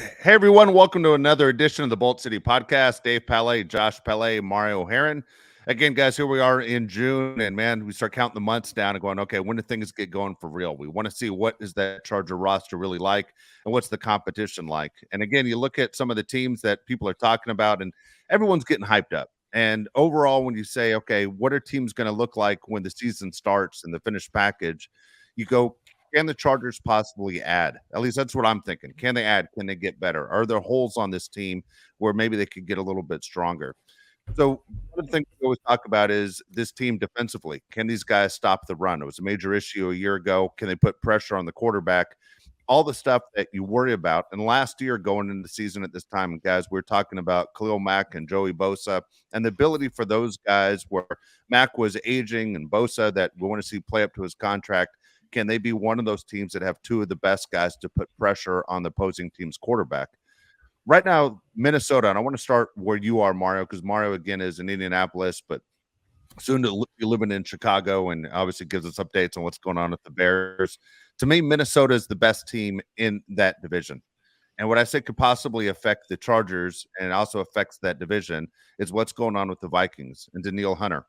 Hey everyone, welcome to another edition of the Bolt City Podcast. Dave Palet, Josh Palet, Mario Herron. Again, guys, here we are in June, and man, we start counting the months down and going, okay, when do things get going for real? We want to see what is that Charger roster really like and what's the competition like. And again, you look at some of the teams that people are talking about, and everyone's getting hyped up. And overall, when you say, okay, what are teams going to look like when the season starts and the finished package, you go, can the Chargers possibly add? At least that's what I'm thinking. Can they add? Can they get better? Are there holes on this team where maybe they could get a little bit stronger? So one of the things we always talk about is this team defensively. Can these guys stop the run? It was a major issue a year ago. Can they put pressure on the quarterback? All the stuff that you worry about. And last year, going into the season at this time, guys, we are talking about Khalil Mack and Joey Bosa and the ability for those guys where Mack was aging and Bosa that we want to see play up to his contract. Can they be one of those teams that have two of the best guys to put pressure on the opposing team's quarterback? Right now, Minnesota, and I want to start where you are, Mario, because Mario, again, is in Indianapolis, but soon to be living in Chicago and obviously gives us updates on what's going on with the Bears. To me, Minnesota is the best team in that division. And what I say could possibly affect the Chargers and also affects that division is what's going on with the Vikings and Danielle Hunter.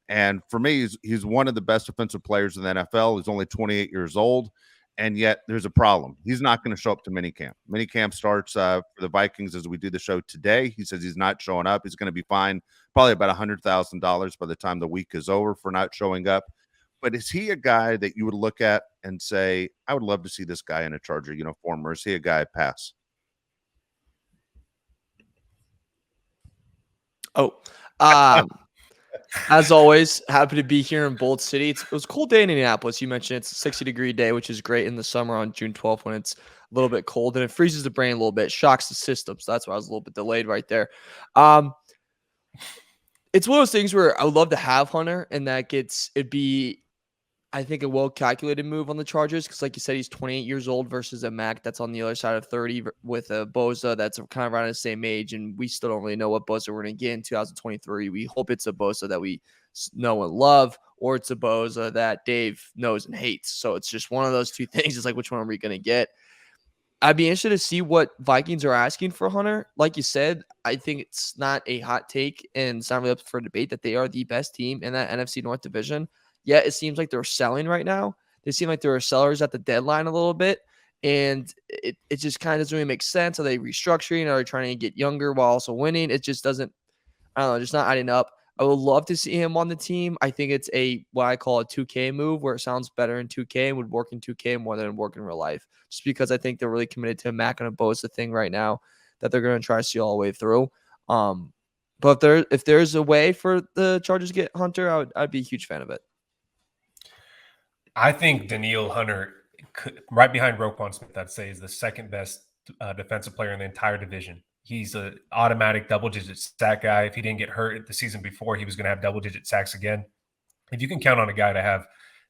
And for me, he's one of the best defensive players in the NFL. He's only 28 years old, and yet there's a problem. He's not going to show up to minicamp. Minicamp starts for the Vikings as we do the show today. He says he's not showing up. He's going to be fined probably about $100,000 by the time the week is over for not showing up. But is he a guy that you would look at and say, I would love to see this guy in a Charger uniform, or is he a guy pass? As always, happy to be here in Bolt City. It was a cool day in Indianapolis. You mentioned it's a 60-degree day, which is great in the summer on June 12th when it's a little bit cold and it freezes the brain a little bit, shocks the system. So that's why I was a little bit delayed right there. It's one of those things where I would love to have Hunter, and it'd be, I think, a well-calculated move on the Chargers because, like you said, he's 28 years old versus a Mac that's on the other side of 30 with a Bosa that's kind of around the same age, and we still don't really know what Bosa we're going to get in 2023. We hope it's a Bosa that we know and love, or it's a Bosa that Dave knows and hates. So it's just one of those two things. It's like, which one are we going to get? I'd be interested to see what Vikings are asking for Hunter. Like you said, I think it's not a hot take, and it's not really up for debate that they are the best team in that NFC North division. Yet it seems like they're selling right now. They seem like there are sellers at the deadline a little bit, and it just kind of doesn't really make sense. Are they restructuring? Are they trying to get younger while also winning? It just doesn't, I don't know, just not adding up. I would love to see him on the team. I think it's what I call a 2K move where it sounds better in 2K and would work in 2K more than work in real life. Just because I think they're really committed to a Mac and a Bosa thing right now that they're going to try to see all the way through. But if there's a way for the Chargers to get Hunter, I'd be a huge fan of it. I think Danielle Hunter, right behind Roquan Smith, I'd say is the second best defensive player in the entire division. He's an automatic double-digit sack guy. If he didn't get hurt the season before, he was going to have double-digit sacks again. If you can count on a guy to have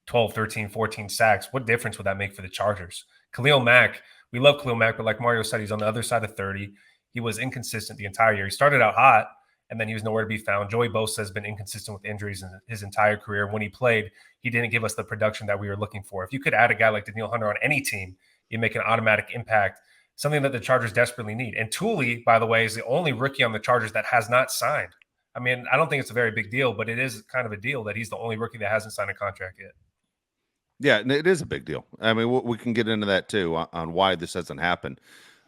12, 13, 14 sacks, what difference would that make for the Chargers? Khalil Mack, we love Khalil Mack, but like Mario said, he's on the other side of 30. He was inconsistent the entire year. He started out hot, and then he was nowhere to be found. Joey Bosa has been inconsistent with injuries in his entire career. When he played, he didn't give us the production that we were looking for. If you could add a guy like Danielle Hunter on any team, you make an automatic impact, something that the Chargers desperately need. And Thule, by the way, is the only rookie on the Chargers that has not signed. I mean, I don't think it's a very big deal, but it is kind of a deal that he's the only rookie that hasn't signed a contract yet. Yeah, it is a big deal. I mean, we can get into that too on why this hasn't happened.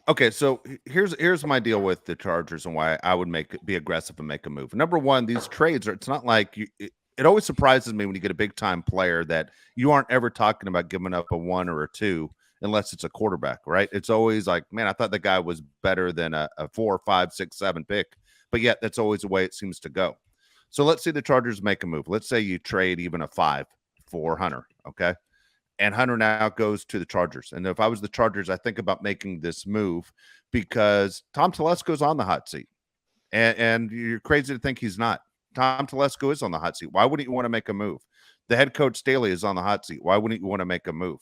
Okay, so here's my deal with the Chargers and why I would be aggressive and make a move. Number one, these trades it's not like it always surprises me when you get a big time player that you aren't ever talking about giving up a 1 or a 2 unless it's a quarterback, right? It's always like, man, I thought the guy was better than a 4, 5, 6, 7 pick, but yet that's always the way it seems to go. So let's say the Chargers make a move. Let's say you trade even a 5 for Hunter, okay? And Hunter now goes to the Chargers. And if I was the Chargers, I think about making this move because Tom Telesco is on the hot seat. And you're crazy to think he's not. Tom Telesco is on the hot seat. Why wouldn't you want to make a move? The head coach Staley is on the hot seat. Why wouldn't you want to make a move?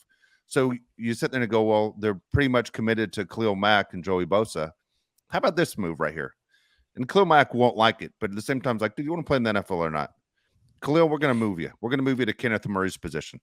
So you sit there and go, well, they're pretty much committed to Khalil Mack and Joey Bosa. How about this move right here? And Khalil Mack won't like it. But at the same time, it's like, do you want to play in the NFL or not? Khalil, we're going to move you. We're going to move you to Kenneth Murray's position.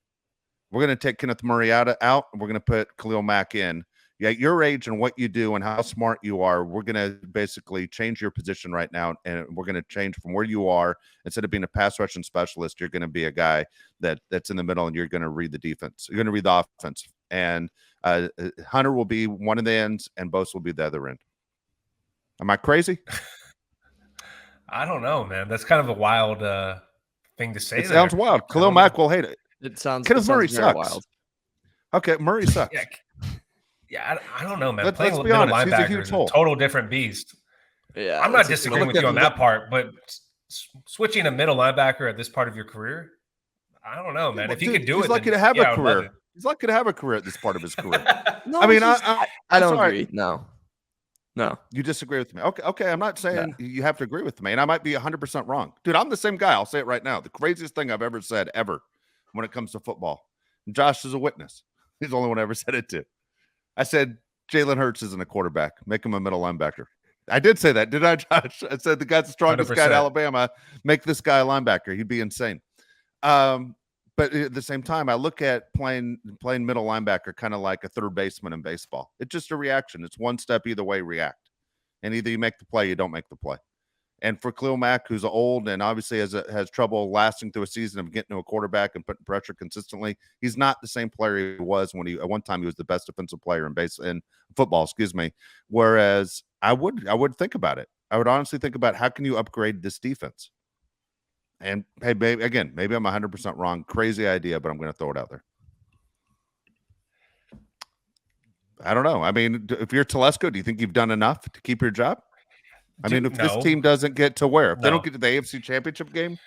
We're going to take Kenneth Murray out, and we're going to put Khalil Mack in. Yeah, your age and what you do and how smart you are, we're going to basically change your position right now, and we're going to change from where you are. Instead of being a pass rushing specialist, you're going to be a guy that's in the middle, and you're going to read the defense. You're going to read the offense, and Hunter will be one of the ends, and Bose will be the other end. Am I crazy? I don't know, man. That's kind of a wild thing to say. It sounds wild. Khalil Mack will hate it. It sounds. Kenneth Murray very sucks. wild. Okay, Murray sucks. Yeah, I don't know, man. Let's Playing be middle honest. He's a linebacker huge is a hole. total different beast. Yeah, I'm not disagreeing with you on that part, but switching a middle linebacker at this part of your career, I don't know, man. If he could do it, he's lucky to have a career. He's lucky to have a career at this part of his career. No, I mean, I don't agree. No. You disagree with me. Okay. I'm not saying you have to agree with me, and I might be 100% wrong. Dude, I'm the same guy. I'll say it right now. The craziest thing I've ever said when it comes to football. And Josh is a witness. He's the only one I ever said it to. I said, Jalen Hurts isn't a quarterback. Make him a middle linebacker. I did say that, did I, Josh? I said the guy's the strongest 100%. Guy in Alabama. Make this guy a linebacker. He'd be insane. But at the same time, I look at playing middle linebacker kind of like a third baseman in baseball. It's just a reaction. It's one step either way, react. And either you make the play, you don't make the play. And for Khalil Mack, who's old and obviously has trouble lasting through a season of getting to a quarterback and putting pressure consistently, he's not the same player he was when at one time he was the best defensive player in football, Whereas I would think about it. I would honestly think about how can you upgrade this defense? And hey, maybe I'm 100% wrong. Crazy idea, but I'm going to throw it out there. I don't know. I mean, if you're Telesco, do you think you've done enough to keep your job? This team doesn't get to where? If they don't get to the AFC Championship game,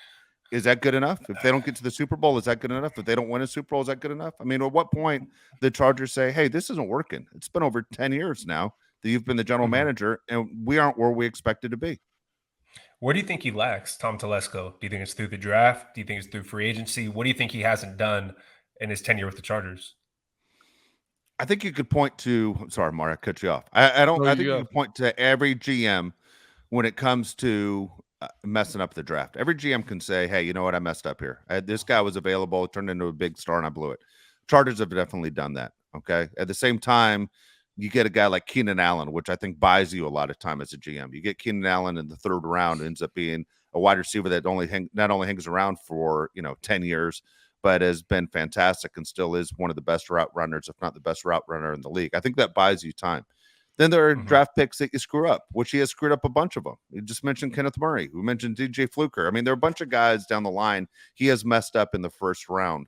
is that good enough? If they don't get to the Super Bowl, is that good enough? If they don't win a Super Bowl, is that good enough? I mean, at what point the Chargers say, hey, this isn't working? It's been over 10 years now that you've been the general manager, and we aren't where we expected to be. Where do you think he lacks, Tom Telesco? Do you think it's through the draft? Do you think it's through free agency? What do you think he hasn't done in his tenure with the Chargers? I think you could point to – sorry, Mario, I cut you off. I think you could point to every GM when it comes to messing up the draft. Every GM can say, hey, you know what? I messed up here. This guy was available, turned into a big star, and I blew it. Chargers have definitely done that, okay? At the same time, you get a guy like Keenan Allen, which I think buys you a lot of time as a GM. You get Keenan Allen in the third round, ends up being a wide receiver that not only hangs around for 10 years, but has been fantastic and still is one of the best route runners, if not the best route runner in the league. I think that buys you time. Then there are draft picks that you screw up, which he has screwed up a bunch of them. You just mentioned Kenneth Murray. We mentioned DJ Fluker. I mean, there are a bunch of guys down the line he has messed up in the first round.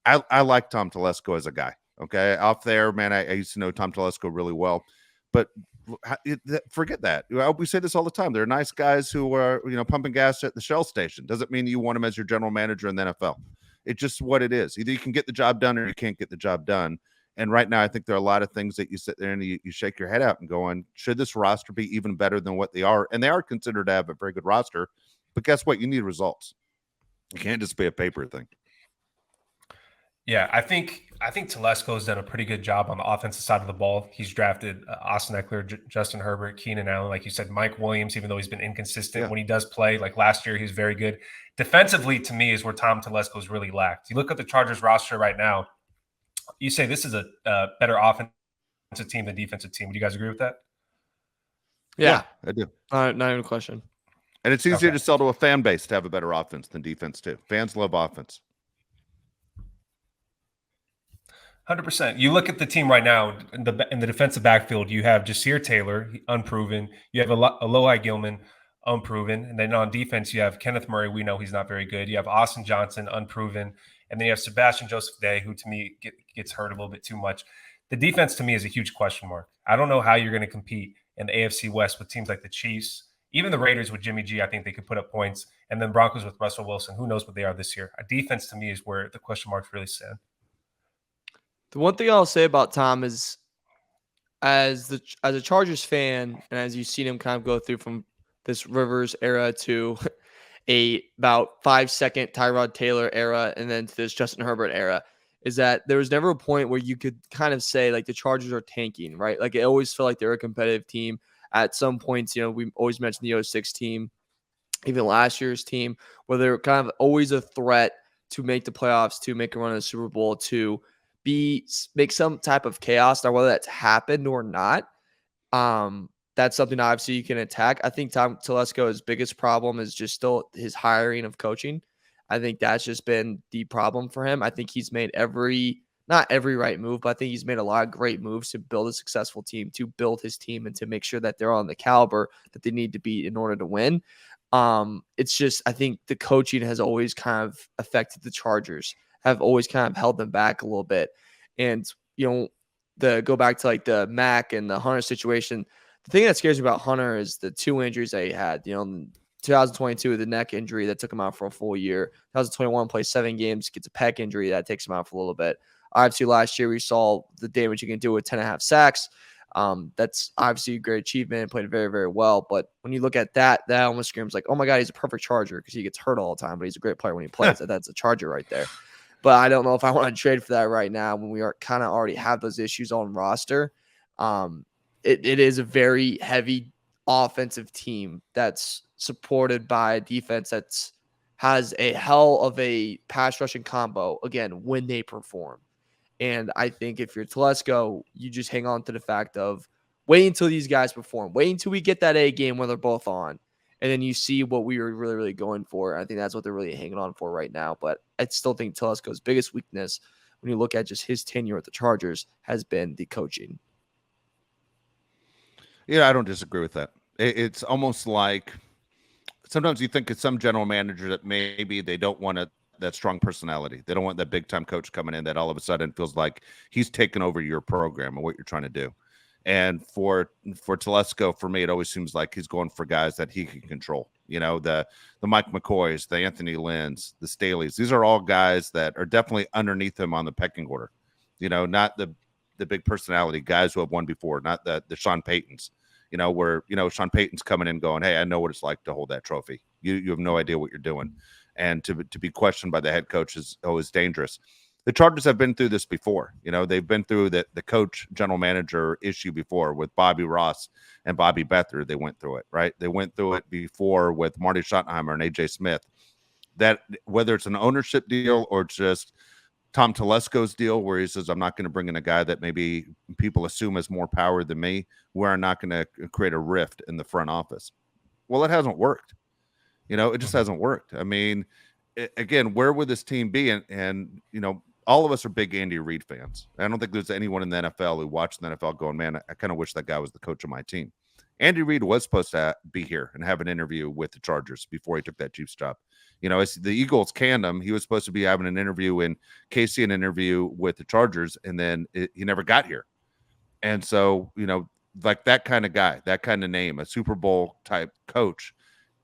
I like Tom Telesco as a guy. Okay, off there, man, I used to know Tom Telesco really well, but forget that. We say this all the time. There are nice guys who are, pumping gas at the Shell station. Doesn't mean you want him as your general manager in the NFL. It's just what it is. Either you can get the job done or you can't get the job done. And right now, I think there are a lot of things that you sit there and you shake your head out and go on, should this roster be even better than what they are? And they are considered to have a very good roster. But guess what? You need results. You can't just be a paper thing. Yeah, I think Telesco has done a pretty good job on the offensive side of the ball. He's drafted Austin Eckler, Justin Herbert, Keenan Allen, like you said, Mike Williams, even though he's been inconsistent when he does play. Like last year, he was very good. Defensively, to me, is where Tom Telesco has really lacked. You look at the Chargers roster right now, you say this is a better offensive team than defensive team. Would you guys agree with that? Yeah, I do. Not even a question. And it's easier to sell to a fan base to have a better offense than defense, too. Fans love offense. 100%. You look at the team right now in the defensive backfield. You have Jasir Taylor, unproven. You have Alohi Gilman, unproven, and then on defense you have Kenneth Murray. We know he's not very good. You have Austin Johnson, unproven, and then you have Sebastian Joseph Day, who to me gets hurt a little bit too much. The defense to me is a huge question mark. I don't know how you're going to compete in the AFC West with teams like the Chiefs, even the Raiders with Jimmy G. I think they could put up points, and then Broncos with Russell Wilson. Who knows what they are this year? A defense to me is where the question marks really stand. The one thing I'll say about Tom is, as a Chargers fan, and as you've seen him kind of go through from this Rivers era to about 5-second Tyrod Taylor era, and then to this Justin Herbert era, is that there was never a point where you could kind of say like the Chargers are tanking, right? Like it always felt like they're a competitive team. At some points, we always mentioned the 06 team, even last year's team, where they're kind of always a threat to make the playoffs, to make a run in the Super Bowl, to make some type of chaos. Now, whether that's happened or not, that's something obviously you can attack. I think Tom Telesco's biggest problem is just still his hiring of coaching. I think that's just been the problem for him. I think he's made not every right move, but I think he's made a lot of great moves to build a successful team, to build his team, and to make sure that they're on the caliber that they need to be in order to win. It's just, I think the coaching has always kind of affected the Chargers, have always kind of held them back a little bit. And, go back to like the Mac and the Hunter situation. The thing that scares me about Hunter is the 2 injuries that he had. 2022, the neck injury that took him out for a full year. 2021, plays 7 games, gets a pec injury that takes him out for a little bit. Obviously, last year we saw the damage you can do with 10.5 sacks. That's obviously a great achievement, played very, very well. But when you look at that almost screams like, oh my God, he's a perfect Charger because he gets hurt all the time, but he's a great player when he plays. That's a Charger right there. But I don't know if I want to trade for that right now when we are kind of already have those issues on roster. It is a very heavy offensive team that's supported by a defense that's has a hell of a pass rushing combo, again, when they perform. And I think if you're Telesco, you just hang on to the fact of wait until these guys perform. Wait until we get that A game when they're both on. And then you see what we were really, really going for. I think that's what they're really hanging on for right now. But I still think Telesco's biggest weakness when you look at just his tenure at the Chargers has been the coaching. Yeah, I don't disagree with that. It's almost like sometimes you think of some general manager that maybe they don't want that strong personality. They don't want that big time coach coming in that all of a sudden feels like he's taken over your program and what you're trying to do. And for Telesco, for me, it always seems like he's going for guys that he can control. The Mike McCoys, the Anthony Lynn's, the Staleys. These are all guys that are definitely underneath him on the pecking order. Not the big personality guys who have won before, not the Sean Paytons. Where Sean Payton's coming in going, hey, I know what it's like to hold that trophy. You have no idea what you're doing. And to be questioned by the head coach is always dangerous. The Chargers have been through this before. They've been through the coach general manager issue before with Bobby Ross and Bobby Beathard. They went through it, right? They went through it before with Marty Schottenheimer and AJ Smith. That whether it's an ownership deal or just Tom Telesco's deal where he says, I'm not going to bring in a guy that maybe people assume has more power than me, where I'm not going to create a rift in the front office. Well, it hasn't worked. It just hasn't worked. I mean, again, where would this team be? And all of us are big Andy Reid fans. I don't think there's anyone in the NFL who watched the NFL going, man, I kind of wish that guy was the coach of my team. Andy Reid was supposed to be here and have an interview with the Chargers before he took that Chiefs job. As the Eagles canned him, he was supposed to be having an interview in KC, an interview with the Chargers, and then he never got here. And so, like that kind of guy, that kind of name, a Super Bowl type coach,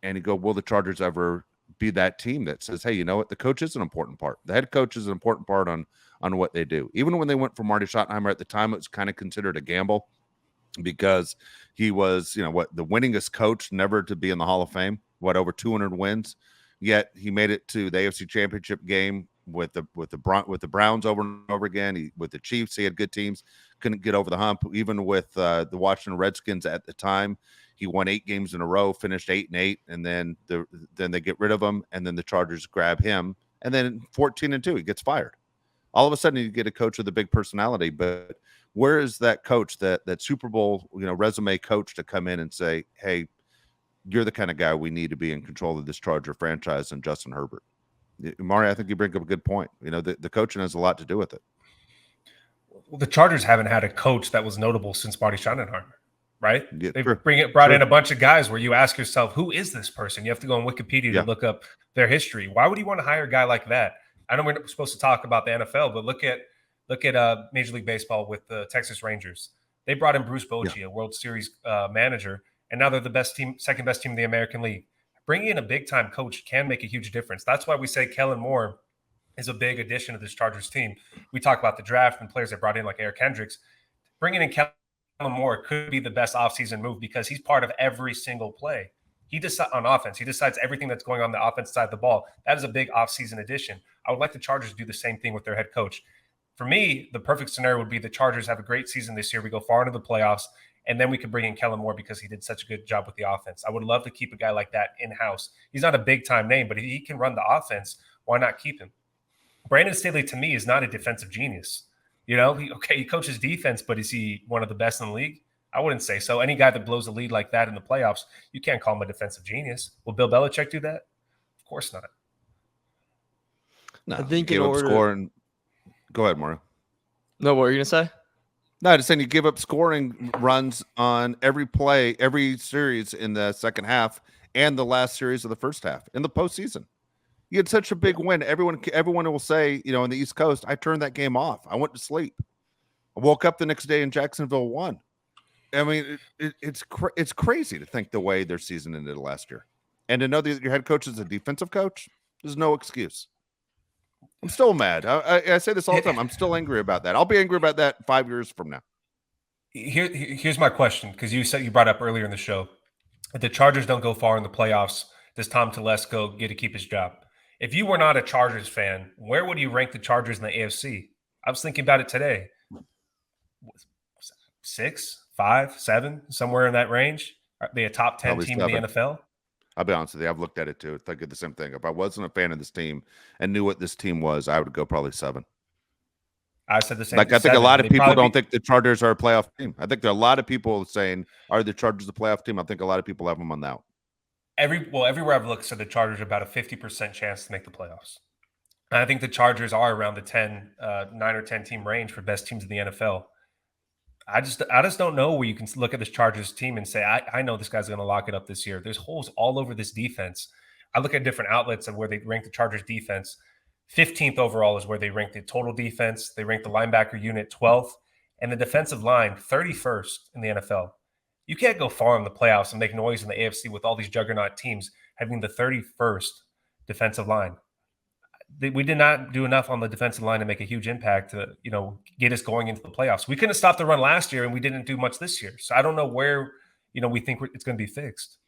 and you go, will the Chargers ever be that team that says, hey, you know what? The coach is an important part. The head coach is an important part on what they do. Even when they went for Marty Schottenheimer at the time, it was kind of considered a gamble because he was, the winningest coach never to be in the Hall of Fame, over 200 wins. Yet he made it to the AFC Championship game with the Browns over and over again. With the Chiefs, he had good teams, couldn't get over the hump. Even with the Washington Redskins at the time, he won 8 games in a row, finished 8-8, and then they get rid of him, and then the Chargers grab him, and then 14-2, he gets fired. All of a sudden, you get a coach with a big personality, but where is that coach, that Super Bowl resume coach, to come in and say, hey, you're the kind of guy we need to be in control of this Charger franchise, and Justin Herbert? Mari, I think you bring up a good point. The coaching has a lot to do with it. Well, the Chargers haven't had a coach that was notable since Marty Schottenheimer, right? Yeah, they sure. brought in a bunch of guys where you ask yourself, who is this person? You have to go on Wikipedia to look up their history. Why would you want to hire a guy like that? I know we're not supposed to talk about the NFL, but look at Major League Baseball with the Texas Rangers. They brought in Bruce Bochy, a World Series manager, and now they're the second best team in the American League. Bringing in a big-time coach can make a huge difference. That's why we say Kellen Moore is a big addition to this Chargers team. We talk about the draft and players that brought in like Eric Hendricks. Bringing in Kellen Moore could be the best offseason move because he's part of every single play. He decides on offense. He decides everything that's going on the offense side of the ball. That is a big offseason addition. I would like the Chargers to do the same thing with their head coach. For me, the perfect scenario would be the Chargers have a great season this year. We go far into the playoffs, and then we could bring in Kellen Moore because he did such a good job with the offense. I would love to keep a guy like that in-house. He's not a big-time name, but if he can run the offense, why not keep him? Brandon Staley, to me, is not a defensive genius. You know, he coaches defense, but is he one of the best in the league? I wouldn't say so. Any guy that blows a lead like that in the playoffs, you can't call him a defensive genius. Will Bill Belichick do that? Of course not. No, I think give up scoring. Go ahead, Mario. No, what were you gonna say? No, just saying you give up scoring runs on every play, every series in the second half and the last series of the first half in the postseason. You had such a big win. Everyone will say, you know, in the East Coast, I turned that game off. I went to sleep. I woke up the next day and Jacksonville won. I mean, it's crazy to think the way their season ended last year, and to know that your head coach is a defensive coach. There's no excuse. I'm still mad. I say this all the time. I'm still angry about that. I'll be angry about that 5 years from now. Here's my question, because you brought up earlier in the show, if the Chargers don't go far in the playoffs, does Tom Telesco get to keep his job? If you were not a Chargers fan, where would you rank the Chargers in the AFC? I was thinking about it today. 6, 5, 7, somewhere in that range. Are they a top 10 Probably team 7. in the NFL? I'll be honest with you. I've looked at it too. I get the same thing. If I wasn't a fan of this team and knew what this team was, I would go probably 7. I said the same. Like, I think a lot of people don't think the Chargers are a playoff team. I think there are a lot of people saying, are the Chargers a playoff team? I think a lot of people have them on that. Everywhere I've looked, said the Chargers are about a 50% chance to make the playoffs. And I think the Chargers are around the 9 or 10 team range for best teams in the NFL. I just don't know where you can look at this Chargers team and say, I know this guy's going to lock it up this year. There's holes all over this defense. I look at different outlets of where they rank the Chargers defense. 15th overall is where they rank the total defense. They rank the linebacker unit 12th, and the defensive line 31st in the NFL. You can't go far in the playoffs and make noise in the AFC with all these juggernaut teams having the 31st defensive line. We did not do enough on the defensive line to make a huge impact to, you know, get us going into the playoffs. We couldn't stop the run last year, and we didn't do much this year. So I don't know where, you know, we think it's going to be fixed.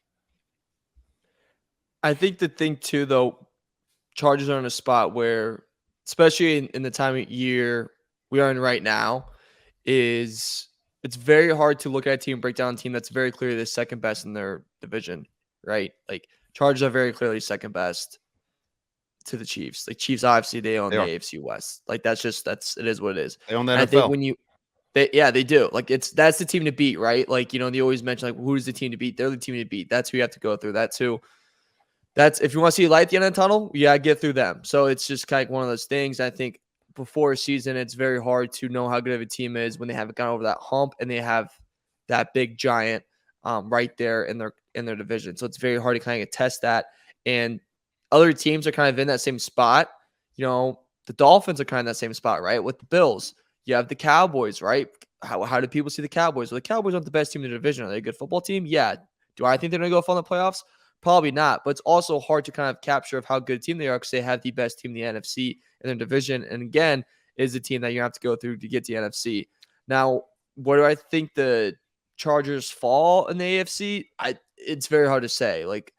I think the thing too, though, Chargers are in a spot where, especially in the time of year we are in right now, is it's very hard to look at a team, break down a team that's very clearly the second best in their division, right? Like, Chargers are very clearly second best to the Chiefs. Like, Chiefs, obviously, they own the AFC West. Like, it is what it is. They own the NFL. I think they do. Like, that's the team to beat, right? Like, you know, they always mention, like, who's the team to beat? They're the team to beat. That's who you have to go through. That's if you want to see light at the end of the tunnel, you gotta get through them. So it's just kind of one of those things. I think before a season, it's very hard to know how good of a team is when they haven't gone over that hump and they have that big giant right there in their division. So it's very hard to kind of test that. And other teams are kind of in that same spot. You know, the Dolphins are kind of in that same spot, right? With the Bills, you have the Cowboys, right? How do people see the Cowboys? Well, the Cowboys aren't the best team in the division. Are they a good football team? Yeah. Do I think they're going to go far in the playoffs? Probably not. But it's also hard to kind of capture of how good a team they are because they have the best team in the NFC in their division. And again, is the team that you have to go through to get to the NFC. Now, where do I think the Chargers fall in the AFC? It's very hard to say. Like,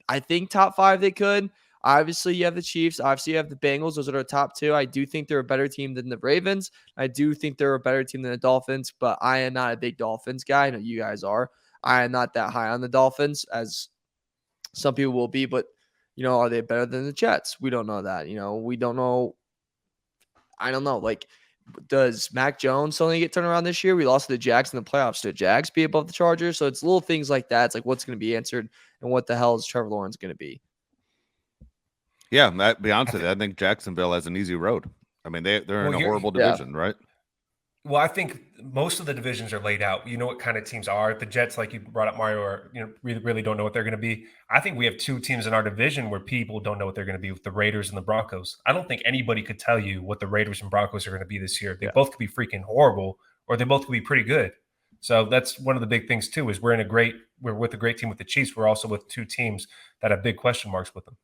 I think top 5 they could. Obviously, you have the Chiefs. Obviously, you have the Bengals. Those are our top 2. I do think they're a better team than the Ravens. I do think they're a better team than the Dolphins, but I am not a big Dolphins guy. I know you guys are. I am not that high on the Dolphins as some people will be, but, you know, are they better than the Jets? We don't know that. You know, we don't know. I don't know. Like, does Mac Jones suddenly get turned around this year? We lost to the Jags in the playoffs. Should Jags be above the Chargers? So it's little things like that. It's like, what's going to be answered and what the hell is Trevor Lawrence going to be? Yeah, to be honest with you, I think Jacksonville has an easy road. I mean, they're in a horrible division, right? Well, I think most of the divisions are laid out. You know what kind of teams are. The Jets, like you brought up, Mario, are, you know, really don't know what they're going to be. I think we have 2 teams in our division where people don't know what they're going to be, with the Raiders and the Broncos. I don't think anybody could tell you what the Raiders and Broncos are going to be this year. They both could be freaking horrible, or they both could be pretty good. So that's one of the big things too, is we're with a great team with the Chiefs. We're also with 2 teams that have big question marks with them.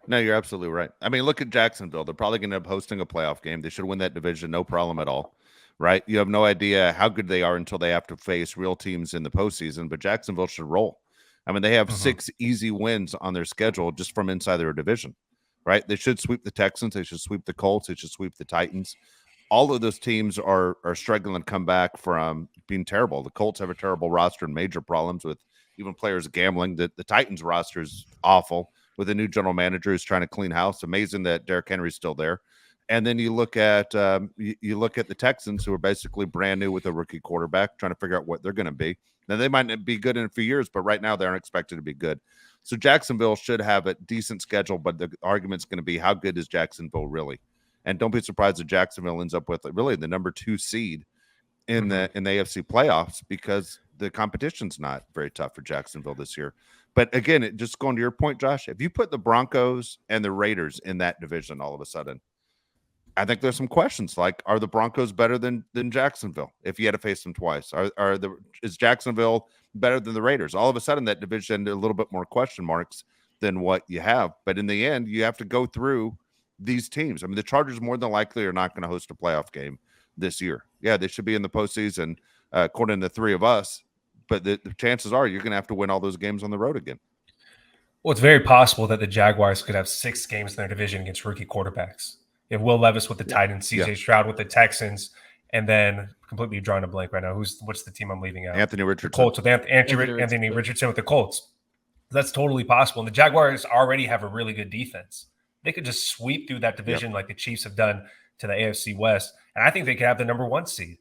No, you're absolutely right. I mean, look at Jacksonville. They're probably going to end up hosting a playoff game. They should win that division, no problem at all, right? You have no idea how good they are until they have to face real teams in the postseason, but Jacksonville should roll. I mean, they have 6 easy wins on their schedule just from inside their division, right? They should sweep the Texans. They should sweep the Colts. They should sweep the Titans. All of those teams are struggling to come back from being terrible. The Colts have a terrible roster and major problems with even players gambling. The Titans roster is awful, with a new general manager who's trying to clean house. Amazing that Derrick Henry's still there. And then you look at you look at the Texans, who are basically brand new with a rookie quarterback, trying to figure out what they're going to be. Now they might not be good in a few years, but right now they aren't expected to be good. So Jacksonville should have a decent schedule, but the argument's going to be how good is Jacksonville really? And don't be surprised if Jacksonville ends up with really the number 2 seed in the AFC playoffs, because the competition's not very tough for Jacksonville this year. But again, just going to your point, Josh, if you put the Broncos and the Raiders in that division all of a sudden, I think there's some questions like, are the Broncos better than Jacksonville if you had to face them twice? Is Jacksonville better than the Raiders? All of a sudden, that division, a little bit more question marks than what you have. But in the end, you have to go through these teams. I mean, the Chargers more than likely are not going to host a playoff game this year. Yeah, they should be in the postseason, according to the three of us. But the chances are you're going to have to win all those games on the road again. Well, it's very possible that the Jaguars could have 6 games in their division against rookie quarterbacks. If Will Levis with the Titans, CJ Stroud with the Texans, and then completely drawing a blank right now. What's the team I'm leaving out? Anthony Richardson. The Colts with Anthony Richardson with the Colts. That's totally possible. And the Jaguars already have a really good defense. They could just sweep through that division like the Chiefs have done to the AFC West. And I think they could have the number 1 seed.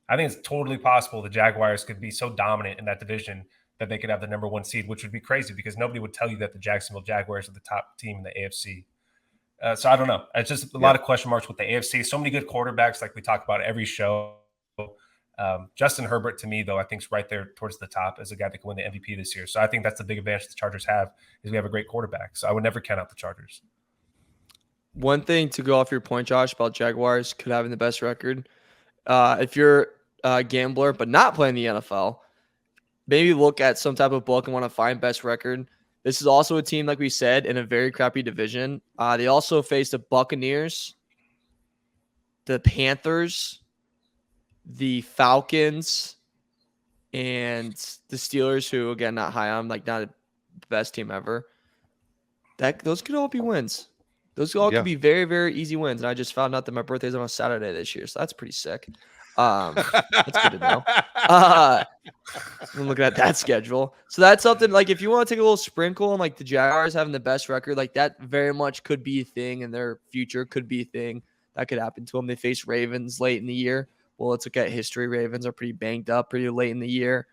I think it's totally possible the Jaguars could be so dominant in that division that they could have the number 1 seed, which would be crazy because nobody would tell you that the Jacksonville Jaguars are the top team in the AFC. So I don't know. It's just a lot of question marks with the AFC. So many good quarterbacks, like we talk about every show. Justin Herbert, to me, though, I think is right there towards the top as a guy that can win the MVP this year. So I think that's the big advantage the Chargers have is we have a great quarterback. So I would never count out the Chargers. One thing to go off your point, Josh, about Jaguars could having the best record. If you're a gambler but not playing the NFL, maybe look at some type of book and want to find best record. This is also a team, like we said, in a very crappy division. They also faced the Buccaneers, the Panthers, the Falcons, and the Steelers, who, again, not high on, like not the best team ever. Those could all be wins. Those all could be very, very easy wins. And I just found out that my birthday is on a Saturday this year, so that's pretty sick. That's good to know. I'm looking at that schedule. So that's something like if you want to take a little sprinkle on like the Jaguars having the best record, like that very much could be a thing in their future, could be a thing that could happen to them. They face Ravens late in the year. Well, let's look at history. Ravens are pretty banged up pretty late in the year.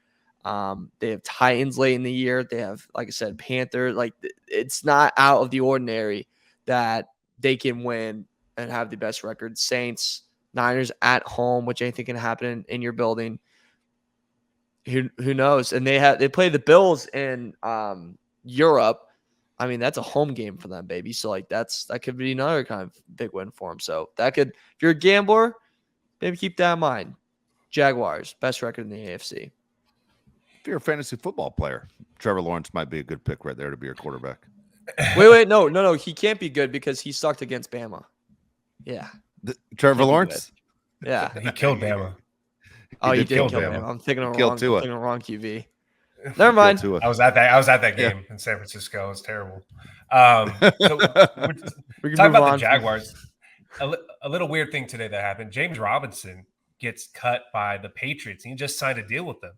They have Titans late in the year. They have, like I said, Panthers. Like it's not out of the ordinary that they can win and have the best record. Saints, Niners at home, which anything can happen in your building. Who knows? And they play the Bills in Europe. I mean, that's a home game for them, baby. So like that could be another kind of big win for them. So that could, if you're a gambler, maybe keep that in mind. Jaguars, best record in the AFC. If you're a fantasy football player, Trevor Lawrence might be a good pick right there to be your quarterback. Wait, no. He can't be good because he sucked against Bama. Yeah. Trevor Lawrence? Yeah. He killed Bama. He did kill Bama. I'm thinking of wrong QB. Never mind. I was at that game in San Francisco. It was terrible. So we can talk about the Jaguars. A little weird thing today that happened. James Robinson gets cut by the Patriots. He just signed a deal with them.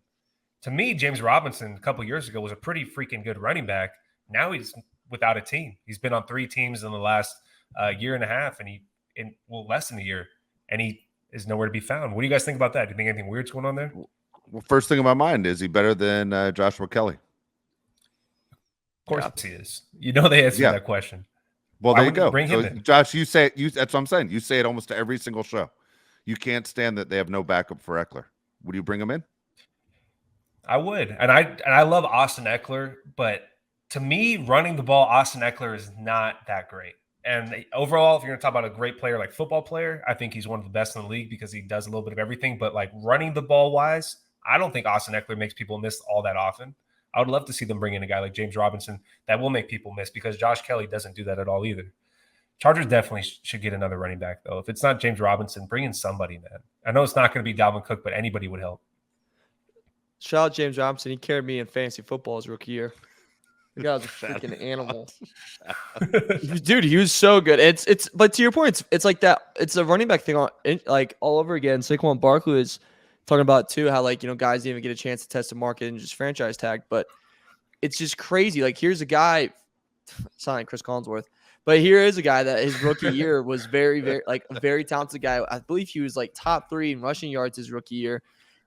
To me, James Robinson a couple years ago was a pretty freaking good running back. Now he's without a team. He's been on 3 teams in the last year and a half, and less than a year, and he is nowhere to be found. What do you guys think about that? Do you think anything weird's going on there? Well, first thing in my mind, is he better than Joshua Kelly? Of course he is. You know they answer that question. Well, there you go. Bring him in. Josh, you say it. That's what I'm saying. You say it almost to every single show. You can't stand that they have no backup for Eckler. Would you bring him in? I would, and I love Austin Eckler, but to me, running the ball, Austin Eckler is not that great. And overall, if you're going to talk about a great player like football player, I think he's one of the best in the league because he does a little bit of everything. But like running the ball wise, I don't think Austin Eckler makes people miss all that often. I would love to see them bring in a guy like James Robinson that will make people miss because Josh Kelly doesn't do that at all either. Chargers definitely should get another running back, though. If it's not James Robinson, bring in somebody, man. I know it's not going to be Dalvin Cook, but anybody would help. Shout out James Robinson. He carried me in fantasy football his rookie year. The guy was a freaking animal. Dude, he was so good. But to your point, it's like that. It's a running back thing like all over again. Saquon Barkley is talking about too, how like, guys didn't even get a chance to test the market and just franchise tag. But it's just crazy. Like here's a guy, sound like Chris Collinsworth, But here is a guy that his rookie year was very, very like a very talented guy. I believe he was like top 3 in rushing yards his rookie year.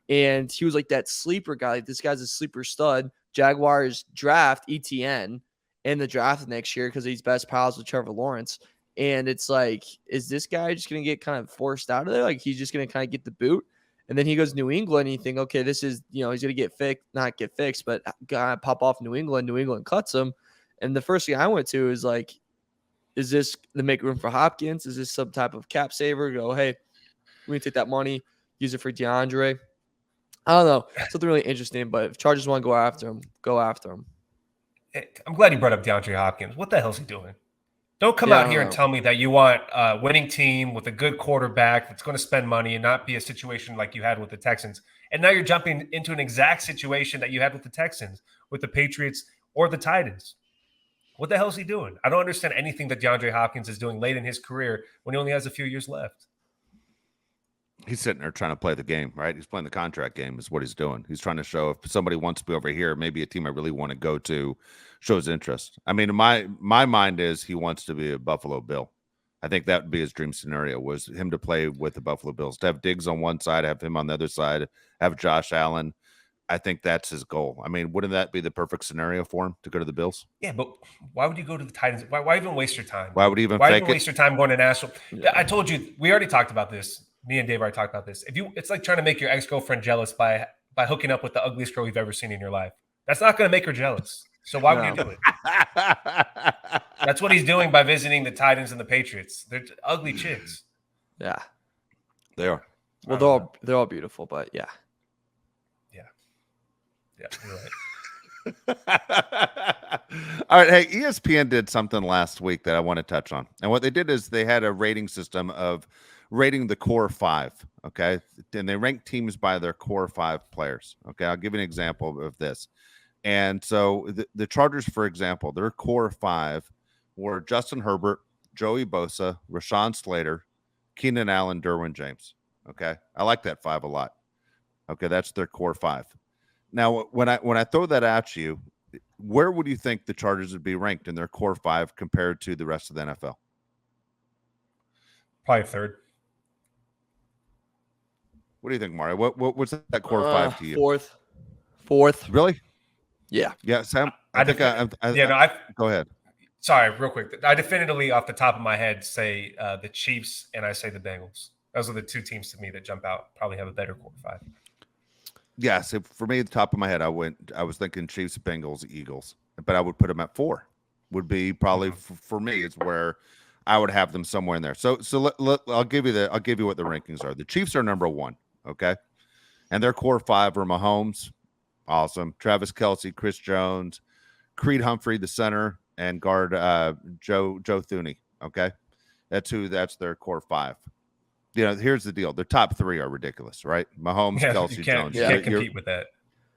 And he was like that sleeper guy. Like, this guy's a sleeper stud. Jaguars draft ETN in the draft next year because he's best pals with Trevor Lawrence. And it's like, is this guy just going to get kind of forced out of there? Like, he's just going to kind of get the boot. And then he goes to New England and you think, okay, this is, he's going to get fixed, not get fixed, but guy pop off New England. New England cuts him. And the first thing I went to is like, is this to make room for Hopkins? Is this some type of cap saver? Go, hey, we're going to take that money, use it for DeAndre. I don't know. Something really interesting, but if Chargers want to go after him, go after him. I'm glad you brought up DeAndre Hopkins. What the hell is he doing? Don't come out here and tell me that you want a winning team with a good quarterback that's going to spend money and not be a situation like you had with the Texans. And now you're jumping into an exact situation that you had with the Texans, with the Patriots, or the Titans. What the hell is he doing? I don't understand anything that DeAndre Hopkins is doing late in his career when he only has a few years left. He's sitting there trying to play the game, right? He's playing the contract game is what he's doing. He's trying to show if somebody wants to be over here, maybe a team I really want to go to, shows interest. I mean, my mind is he wants to be a Buffalo Bill. I think that would be his dream scenario, was him to play with the Buffalo Bills, to have Diggs on one side, have him on the other side, have Josh Allen. I think that's his goal. I mean, wouldn't that be the perfect scenario for him to go to the Bills? Yeah, but why would you go to the Titans? Why even waste your time? Why would he even waste your time going to Nashville? Yeah. I told you, we already talked about this. Me and Dave already talked about this. It's like trying to make your ex-girlfriend jealous by hooking up with the ugliest girl you've ever seen in your life. That's not going to make her jealous. So why would you do it? That's what he's doing by visiting the Titans and the Patriots. They're ugly chicks. Yeah, they are. Well, they're all beautiful, but yeah. Yeah, you're right. All right. Hey, ESPN did something last week that I want to touch on. And what they did is they had a rating system of rating the core 5. Okay. And they ranked teams by their core 5 players. Okay. I'll give you an example of this. And so the Chargers, for example, their core 5 were Justin Herbert, Joey Bosa, Rashawn Slater, Keenan Allen, Derwin James. Okay. I like that 5 a lot. Okay. That's their core 5. Now, when I throw that at you, where would you think the Chargers would be ranked in their core 5 compared to the rest of the NFL? Probably 3rd. What do you think, Mario? What's that core 5 to you? 4th. Really? Yeah. Yeah, Sam. Go ahead. Sorry, real quick. I definitively, off the top of my head, say the Chiefs, and I say the Bengals. Those are the 2 teams to me that jump out. Probably have a better core 5. Yes, for me, at the top of my head, I was thinking Chiefs, Bengals, Eagles, but I would put them at 4. Would be probably for me is where I would have them somewhere in there. So I'll give you what the rankings are. The Chiefs are number 1, okay, and their core 5 are Mahomes, awesome, Travis Kelce, Chris Jones, Creed Humphrey, the center, and guard Joe Thuney. Okay, that's their core 5. Here's the deal. Their top 3 are ridiculous, right? Mahomes, Kelce, Jones. You can't compete with that.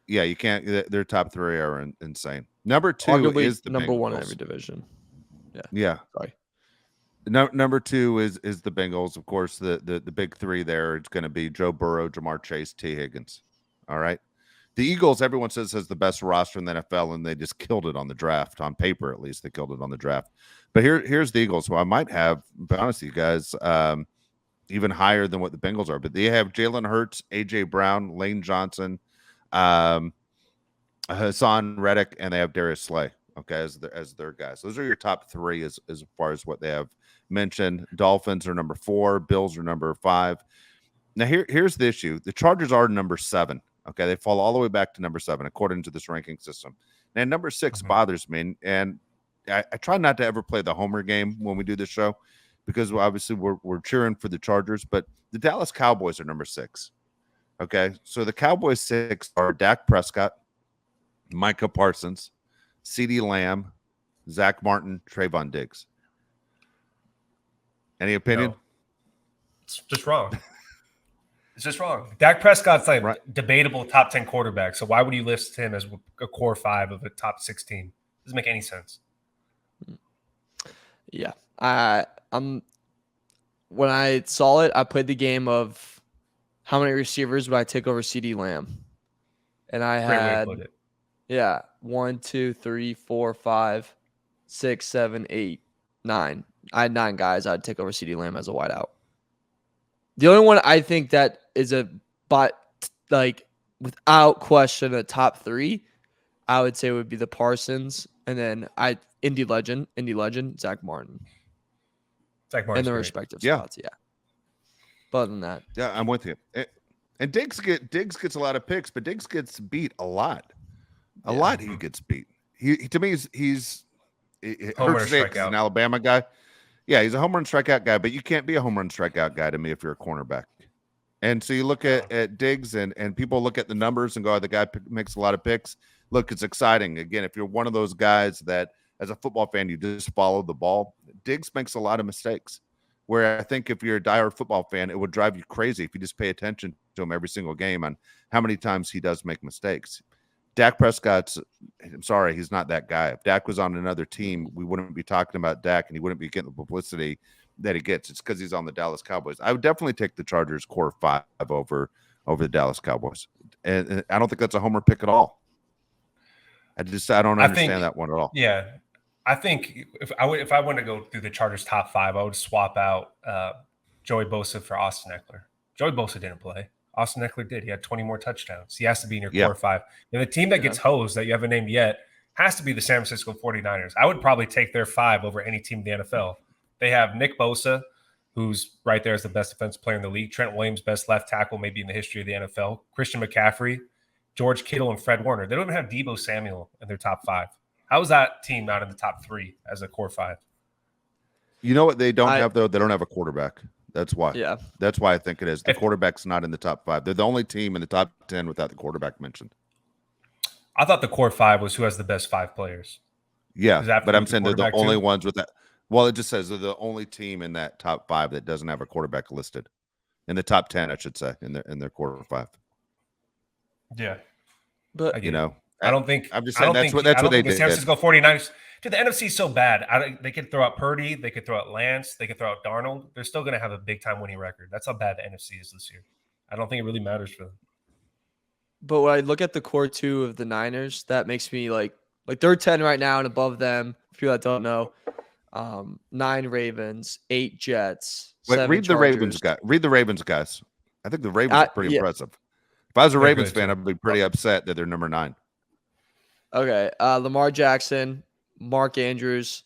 Yeah, you can't. Their top 3 are insane. Number 2 Arguably is the number Bengals. 1 in every division. Yeah. Sorry. Number 2 is the Bengals. Of course, the big 3 there. It's going to be Joe Burrow, Jamar Chase, T. Higgins. All right. The Eagles, everyone says, has the best roster in the NFL, and they just killed it on the draft. On paper, at least, they killed it on the draft. But here's the Eagles, who I might have, to be honest with you guys, even higher than what the Bengals are. But they have Jalen Hurts, A.J. Brown, Lane Johnson, Hassan Reddick, and they have Darius Slay, okay, as their guys. Those are your top 3 as far as what they have mentioned. Dolphins are number 4. Bills are number 5. Now, here's the issue. The Chargers are number 7. Okay, they fall all the way back to number 7, according to this ranking system. And number 6 bothers me, and I try not to ever play the homer game when we do this show, because obviously we're cheering for the Chargers, but the Dallas Cowboys are number 6. Okay, so the Cowboys 6 are Dak Prescott, Micah Parsons, CeeDee Lamb, Zach Martin, Trayvon Diggs. Any opinion? No. It's just wrong. It's just wrong. Dak Prescott's debatable top 10 quarterback, so why would you list him as a core 5 of a top 6 team? Doesn't make any sense. Yeah. When I saw it, I played the game of how many receivers would I take over CeeDee Lamb, and I had 1, 2, 3, 4, 5, 6, 7, 8. 9. I had 9 guys I'd take over CeeDee Lamb as a wideout. The only one I think that is without question, a top 3, I would say would be the Parsons, and then Indy legend, Zach Martin. Zach Martin's in the great. respective spots, yeah. But other than that, yeah, I'm with you. And Diggs gets a lot of picks, but Diggs gets beat a lot. A lot he gets beat. He to me he's Home run he's an strikeout. Alabama guy. Yeah, he's a home run strikeout guy, but you can't be a home run strikeout guy to me if you're a cornerback. And so you look at Diggs and people look at the numbers and go, the guy makes a lot of picks. Look, it's exciting. Again, if you're one of those guys that as a football fan, you just follow the ball, Diggs makes a lot of mistakes. Where I think if you're a diehard football fan, it would drive you crazy if you just pay attention to him every single game on how many times he does make mistakes. Dak Prescott's, I'm sorry, he's not that guy. If Dak was on another team, we wouldn't be talking about Dak and he wouldn't be getting the publicity that he gets. It's because he's on the Dallas Cowboys. I would definitely take the Chargers core 5 over the Dallas Cowboys. And I don't think that's a homer pick at all. I don't understand that one at all. Yeah. I think if I want to go through the Chargers top 5, I would swap out Joey Bosa for Austin Eckler. Joey Bosa didn't play. Austin Eckler did. He had 20 more touchdowns. He has to be in your core 5. And the team that gets hosed that you haven't named yet has to be the San Francisco 49ers. I would probably take their 5 over any team in the NFL. They have Nick Bosa, who's right there as the best defensive player in the league. Trent Williams, best left tackle maybe in the history of the NFL. Christian McCaffrey, George Kittle, and Fred Warner. They don't even have Deebo Samuel in their top 5. How is that team not in the top 3 as a core 5? You know what they don't have, though? They don't have a quarterback. That's why. Yeah. That's why I think it is. The quarterback's not in the top 5. They're the only team in the top 10 without the quarterback mentioned. I thought the core 5 was who has the best 5 players. Yeah, but I'm saying they're the only ones with that. Well, it just says they're the only team in that top 5 that doesn't have a quarterback listed. In the top 10, I should say, in their core 5. Yeah. But I don't think I'm just saying that's what they did. The San Francisco 49ers. Dude, the NFC is so bad. They could throw out Purdy, they could throw out Lance, they could throw out Darnold. They're still going to have a big time winning record. That's how bad the NFC is this year. I don't think it really matters for them. But when I look at the core 2 of the Niners, that makes me like they're 10 right now, and above them, for people that don't know, 9 Ravens, 8 Jets. Wait, read the Ravens guys. Read the Ravens guys. I think the Ravens are pretty impressive. If I was a Ravens fan, I'd be pretty upset that they're number 9. Okay. Lamar Jackson, Mark Andrews,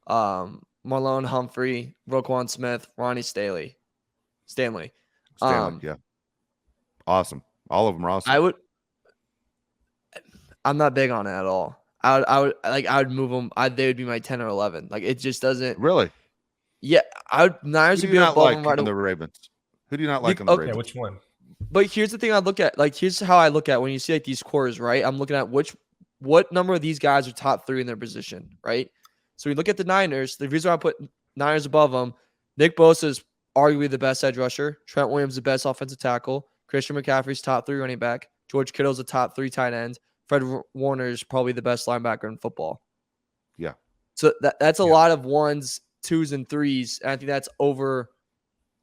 Marlon Humphrey, Roquan Smith, Ronnie Stanley. Yeah. Awesome. All of them are awesome. I'm not big on it at all. I would move them. They would be my 10 or 11. Like, it just doesn't really. Yeah, Niners would be above them right on the Ravens. Who do you not like on the Ravens? Yeah, which one? But here's the thing I look at. Like, here's how I look at when you see like these cores, right? I'm looking at what number of these guys are top 3 in their position, right? So we look at the Niners. The reason why I put Niners above them, Nick Bosa is arguably the best edge rusher. Trent Williams, the best offensive tackle. Christian McCaffrey's top 3 running back. George Kittle's a top 3 tight end. Fred Warner is probably the best linebacker in football. Yeah. So that's a lot of 1s, 2s, and 3s. And I think that's over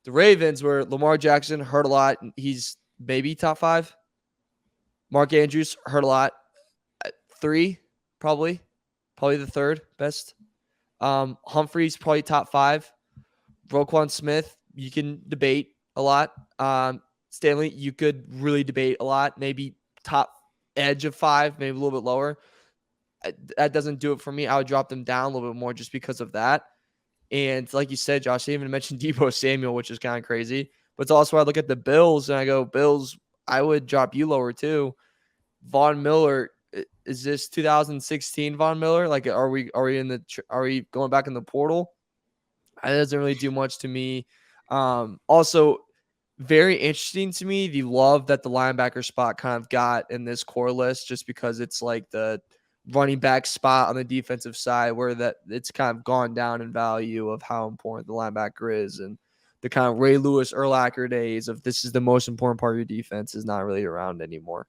the Ravens, where Lamar Jackson hurt a lot. He's maybe top 5. Mark Andrews hurt a lot. 3, probably the 3rd best. Humphrey's probably top 5. Roquan Smith, you can debate a lot. Stanley, you could really debate a lot. Maybe top edge of 5, maybe a little bit lower. That doesn't do it for me. I would drop them down a little bit more just because of that. And like you said, Josh, I even mentioned Deebo Samuel, which is kind of crazy. But it's also I look at the Bills and I go, Bills, I would drop you lower too. Von Miller, is this 2016 Von Miller? Like, are we going back in the portal? That doesn't really do much to me. Also, very interesting to me, the love that the linebacker spot kind of got in this core list, just because it's like the running back spot on the defensive side where that it's kind of gone down in value of how important the linebacker is, and the kind of Ray Lewis, Urlacher days of this is the most important part of your defense is not really around anymore.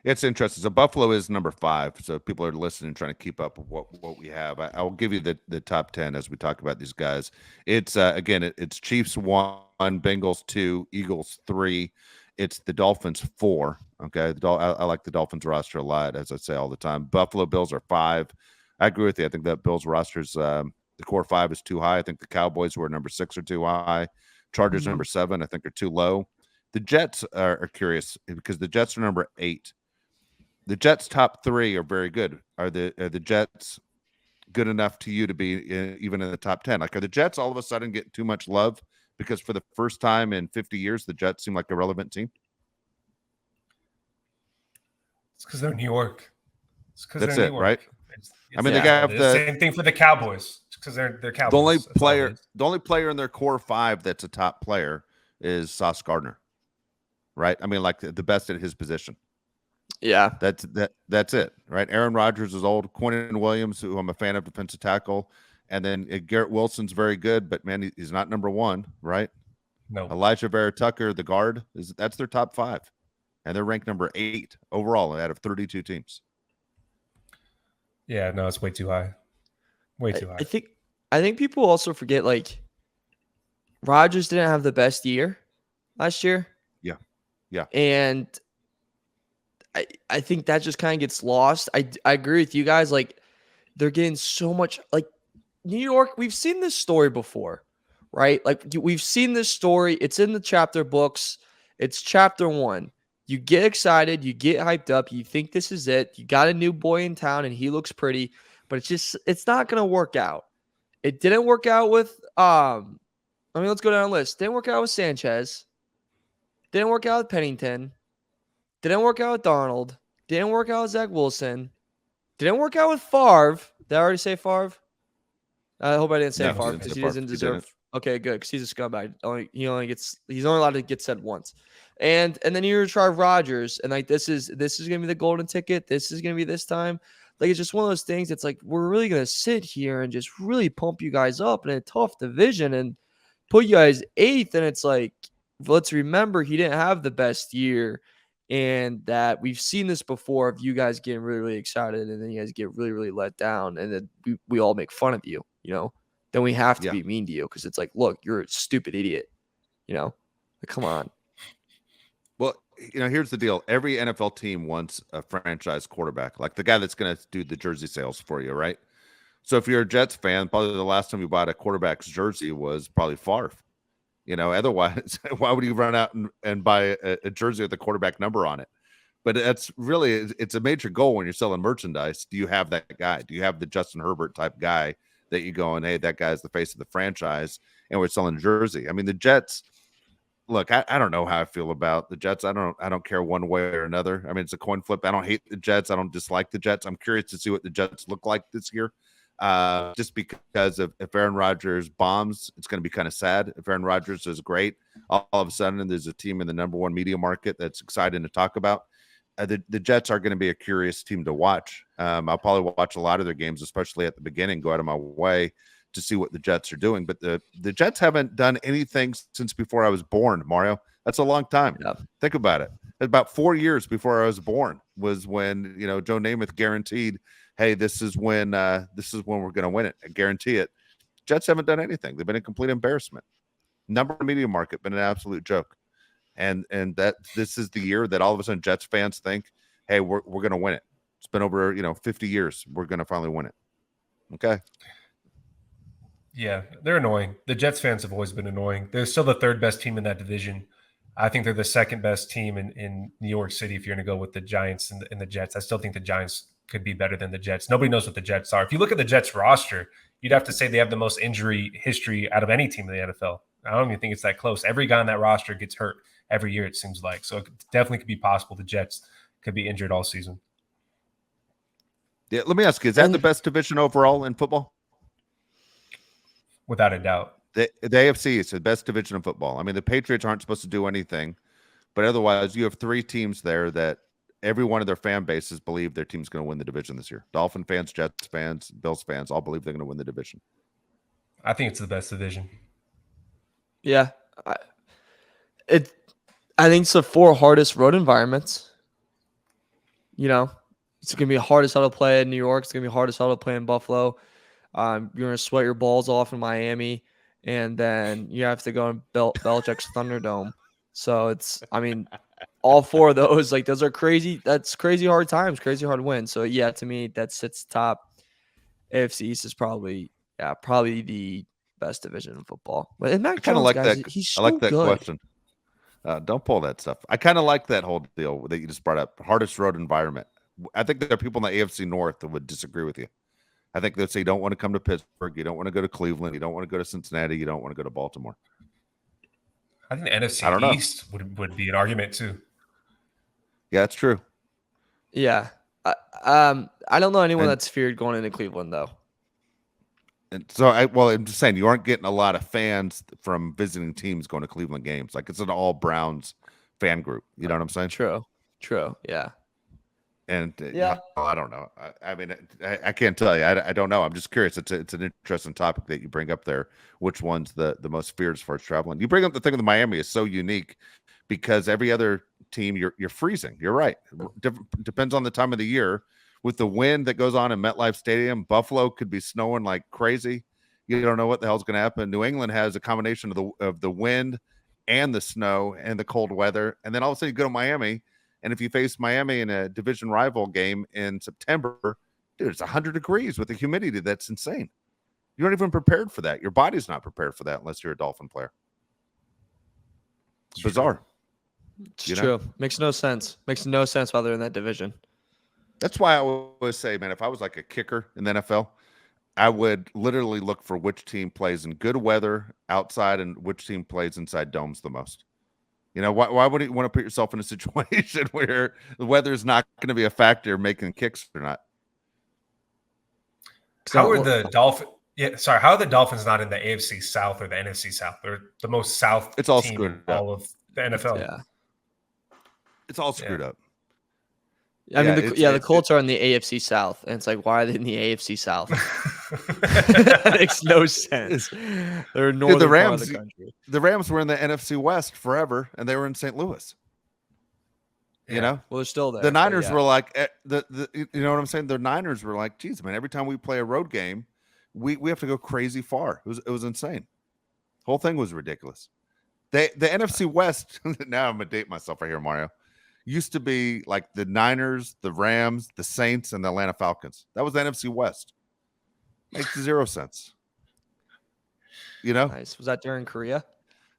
It's interesting. So Buffalo is number 5. So people are listening, trying to keep up with what we have. I will give you the top 10 as we talk about these guys. It's again, it's Chiefs 1, Bengals 2, Eagles 3. It's the Dolphins 4. Okay, I like the Dolphins roster a lot, as I say all the time. Buffalo Bills are 5. I agree with you. I think that Bills roster's the core 5 is too high. I think the Cowboys, who are number 6, are too high. Chargers number 7, I think, are too low. The Jets are curious because the Jets are number 8. The Jets' top 3 are very good. Are the Jets good enough to you to be even in the top 10? Like, are the Jets all of a sudden getting too much love because for the first time in 50 years, the Jets seem like a relevant team? It's because they're New York. It's because That's they're it, New York. right? I mean, they Yeah, have the same thing for the Cowboys because they're Cowboys. the only player in their core 5 that's a top player is Sauce Gardner, right? I mean, like the best at his position. Yeah, that's it, right? Aaron Rodgers is old. Quentin Williams, who I'm a fan of, defensive tackle, and then Garrett Wilson's very good, but man, he's not number 1, right? No. Elijah Vera Tucker, the guard, that's their top 5, and they're ranked number 8 overall out of 32 teams. Yeah, no, it's way too high. Way too high. I think people also forget, like, Rodgers didn't have the best year last year. Yeah. And I think that just kind of gets lost. I agree with you guys. Like, they're getting so much, like, New York, we've seen this story before, right? Like, we've seen this story. It's in the chapter books. It's chapter 1. You get excited. You get hyped up. You think this is it. You got a new boy in town and he looks pretty, but it's not going to work out. It didn't work out with, let's go down the list. Didn't work out with Sanchez. Didn't work out with Pennington. Didn't work out with Darnold. Didn't work out with Zach Wilson. Didn't work out with Favre. Did I already say Favre? I hope I didn't say Favre because he doesn't deserve. Okay, good, because he's a scumbag. He's only allowed to get said once. And then you're try Rodgers, and like this is gonna be the golden ticket. This is gonna be this time. Like, it's just one of those things. It's like, we're really gonna sit here and just really pump you guys up in a tough division and put you guys 8th. And it's like, let's remember he didn't have the best year, and that we've seen this before of you guys getting really, really excited, and then you guys get really, really let down, and then we all make fun of you, you know? Then we have to be mean to you because it's like, look, you're a stupid idiot, you know? Like, come on. Well, here's the deal. Every NFL team wants a franchise quarterback, like the guy that's going to do the jersey sales for you, right? So if you're a Jets fan, probably the last time you bought a quarterback's jersey was probably Favre. Otherwise, why would you run out and buy a jersey with a quarterback number on it? But it's a major goal when you're selling merchandise. Do you have that guy? Do you have the Justin Herbert type guy that you go and, hey, that guy's the face of the franchise, and we're selling a jersey? I mean, the Jets, look, I don't know how I feel about the Jets. I don't care one way or another. I mean, it's a coin flip. I don't hate the Jets. I don't dislike the Jets. I'm curious to see what the Jets look like this year. Just because if Aaron Rodgers bombs, it's going to be kind of sad. If Aaron Rodgers is great, all of a sudden there's a team in the number 1 media market that's exciting to talk about. The Jets are going to be a curious team to watch. I'll probably watch a lot of their games, especially at the beginning, go out of my way to see what the Jets are doing. But the Jets haven't done anything since before I was born, Mario. That's a long time. Yeah. Think about it. About 4 years before I was born was when, Joe Namath guaranteed, hey, this is when we're going to win it. I guarantee it. Jets haven't done anything. They've been a complete embarrassment. Number one media market, been an absolute joke. And that this is the year that all of a sudden Jets fans think, hey, we're going to win it. It's been over, 50 years. We're going to finally win it. Okay. Yeah, they're annoying. The Jets fans have always been annoying. They're still the 3rd best team in that division. I think they're the 2nd best team in New York City if you're going to go with the Giants and the Jets. I still think the Giants could be better than the Jets. Nobody knows what the Jets are. If you look at the Jets roster, you'd have to say they have the most injury history out of any team in the NFL. I don't even think it's that close. Every guy on that roster gets hurt every year, it seems like. So it definitely could be possible the Jets could be injured all season. Yeah, let me ask you, is that the best division overall in football? Without a doubt. The AFC is the best division in football. I mean, the Patriots aren't supposed to do anything, but otherwise you have 3 teams there that every one of their fan bases believe their team's going to win the division this year. Dolphin fans, Jets fans, Bills fans all believe they're going to win the division. I think it's the best division. Yeah. I think it's the 4 hardest road environments. It's going to be hard as hell to play in New York. It's going to be hard as hell to play in Buffalo. You're going to sweat your balls off in Miami, and then you have to go in Belichick's Thunderdome. So all 4 of those, like, those are crazy. That's crazy hard times, crazy hard wins. So yeah, to me, that sits top. AFC East is probably the best division in football. But I Mac kind of Jones, like guys, that. he's I so like that good. question. Don't pull that stuff. I kind of like that whole deal that you just brought up. Hardest road environment. I think there are people in the AFC North that would disagree with you. I think they'd say you don't want to come to Pittsburgh. You don't want to go to Cleveland. You don't want to go to Cincinnati. You don't want to go to Baltimore. I think the I don't NFC know. East would be an argument too. Yeah, it's true. Yeah. I don't know anyone And- that's feared going into Cleveland though. And so, I'm just saying you aren't getting a lot of fans from visiting teams going to Cleveland games. Like it's an all Browns fan group. You know what I'm saying? True. Yeah. And Yeah. I don't know. I mean, I can't tell you. I don't know. I'm just curious. It's an interesting topic that you bring up there. Which one's the most feared as far as traveling? You bring up the thing with Miami is so unique because every other team you're freezing. You're right. Depends on the time of the year. With the wind that goes on in MetLife Stadium, Buffalo could be snowing like crazy. You don't know what the hell's going to happen. New England has a combination of the wind and the snow and the cold weather, and then all of a sudden you go to Miami. And if you face Miami in a division rival game in September, dude, it's 100 degrees with the humidity. That's insane. You aren't even prepared for that. Your body's not prepared for that unless you're a Dolphin player. It's bizarre. It's true. Makes no sense. Makes no sense why they're in that division. That's why I always say, man, if I was like a kicker in the NFL, I would literally look for which team plays in good weather outside and which team plays inside domes the most. You know, why would you want to put yourself in a situation where the weather is not going to be a factor making kicks or not? How are the Dolphins? Yeah, sorry. How are the Dolphins not in the AFC South or the NFC South? They're the most South. It's all team screwed in up. all of the NFL. Yeah. It's all screwed up. I mean, Yeah, the Colts are in the AFC South, and it's like, why are they in the AFC South? That makes no sense. They're northern part of the country. The Rams were in the NFC West forever, and they were in St. Louis. Yeah. You know, Well, they're still there. the Niners were like you know what I'm saying? The Niners were like, geez, man, every time we play a road game, we have to go crazy far. It was insane. The whole thing was ridiculous. The NFC West. Now I'm gonna date myself right here, Mario. Used to be like the Niners, the Rams, the Saints, and the Atlanta Falcons. That was the NFC West. Makes zero sense. You know? Nice. Was that during Korea?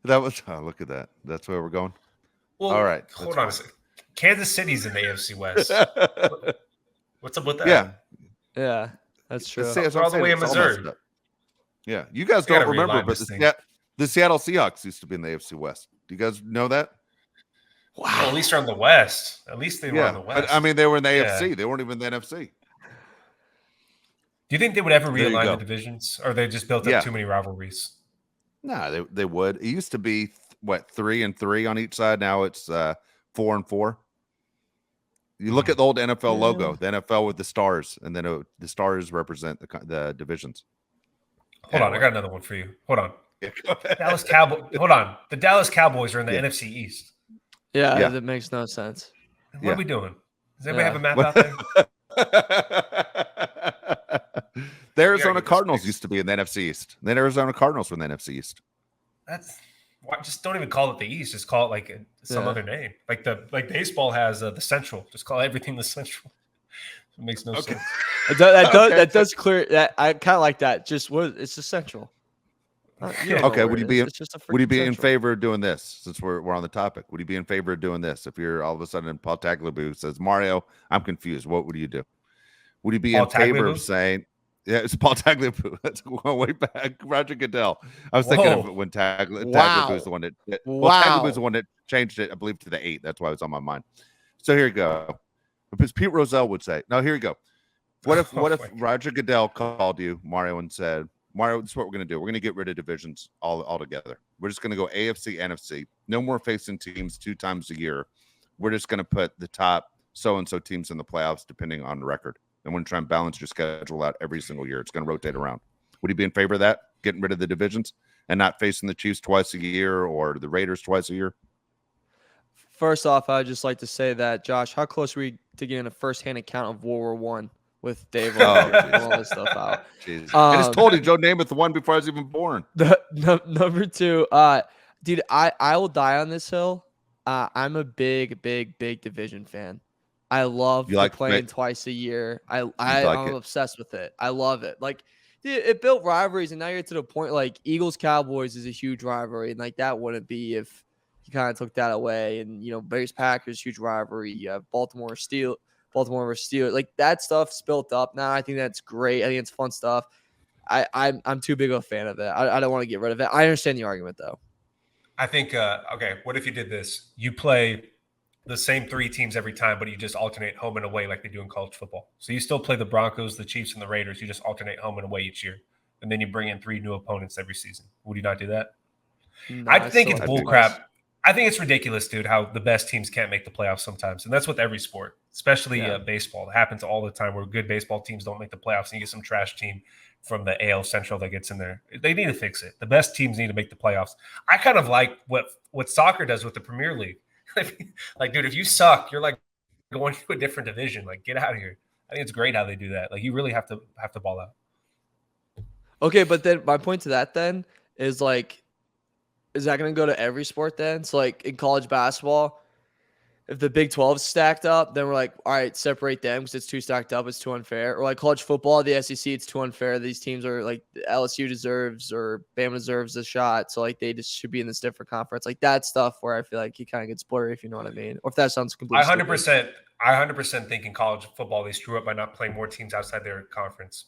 That was look at that. That's where we're going. Well, all right. Hold on a second. Kansas City's in the AFC West. What's up with that? Yeah, that's true. It's all the way in Missouri. Yeah, you guys don't remember, but the Seattle Seahawks used to be in the AFC West. Do you guys know that? Wow. Well, at least they're in the West. At least they were in the West. But, I mean, they were in the AFC. They weren't even in the NFC. Do you think they would ever realign the divisions, or they just built up too many rivalries? No, they would. It used to be 3-3 on each side. Now it's 4-4. You look at the old NFL logo, the NFL with the stars, and then the stars represent the divisions. Hold on, I got another one for you. Hold on. Dallas Cowboys. Hold on. The Dallas Cowboys are in the NFC East. Yeah, that makes no sense. What are we doing? Does anybody have a map out there? The Arizona Cardinals used to be in the NFC East. Then Arizona Cardinals were in the NFC East. Just don't even call it the East. Just call it like some other name. Like baseball has the Central. Just call everything the Central. It makes no sense. That does clear that. I kind of like that. It's the Central. Okay, would you be in favor of doing this since we're on the topic? Would you be in favor of doing this if you're all of a sudden Paul Tagliabue says, Mario, I'm confused. What would you do? Would you be in favor of saying, yeah, it's Paul Tagliabue. That's going way back. Roger Goodell. I was thinking of it when Tagliabue is the one that Tagliabue is the one that changed it, I believe, to the 8. That's why it was on my mind. So here you go. Because Pete Rozelle would say, no, here you go. What if Roger Goodell called you, Mario, and said, Mario, this is what we're going to do. We're going to get rid of divisions altogether. We're just going to go AFC, NFC. No more facing teams 2 times a year. We're just going to put the top so-and-so teams in the playoffs depending on the record. And we're going to try and balance your schedule out every single year. It's going to rotate around. Would you be in favor of that, getting rid of the divisions and not facing the Chiefs twice a year or the Raiders twice a year? First off, I'd just like to say that, Josh, how close were we to getting a first-hand account of World War I with Dave and all this stuff out? I just told you Joe Namath won before I was even born. Number 2, dude, I will die on this hill. I'm a big division fan. I love You the like playing twice a year. like I'm it? obsessed with it. I love it. Like, dude, it built rivalries, and now you're to the point like Eagles Cowboys is a huge rivalry, and like that wouldn't be if you kind of took that away. And Bears Packers huge rivalry. You have Baltimore versus Steelers. Like that stuff's built up now. I think that's great. I think it's fun stuff. I'm too big of a fan of it. I don't want to get rid of it. I understand the argument though. I think, okay, what if you did this? You play the same 3 teams every time, but you just alternate home and away like they do in college football. So you still play the Broncos, the Chiefs, and the Raiders. You just alternate home and away each year. And then you bring in 3 new opponents every season. Would you not do that? No, I think it's still bull like crap. I think it's ridiculous, dude, how the best teams can't make the playoffs sometimes. And that's with every sport, especially baseball. It happens all the time where good baseball teams don't make the playoffs and you get some trash team from the AL Central that gets in there. They need to fix it. The best teams need to make the playoffs. I kind of like what soccer does with the Premier League. Like, dude, if you suck, you're like going to a different division. Like, get out of here. I think it's great how they do that. Like, you really have to ball out. Okay, but then my point to that then is like, is that going to go to every sport then? So like in college basketball, if the Big 12 is stacked up, then we're like, all right, separate them because it's too stacked up. It's too unfair. Or like college football, the SEC, it's too unfair. These teams are like LSU deserves or Bama deserves a shot. So like they just should be in this different conference. Like that stuff where I feel like he kind of gets blurry, if you know what I mean. Or if that sounds completely I 100% think in college football they screw up by not playing more teams outside their conference.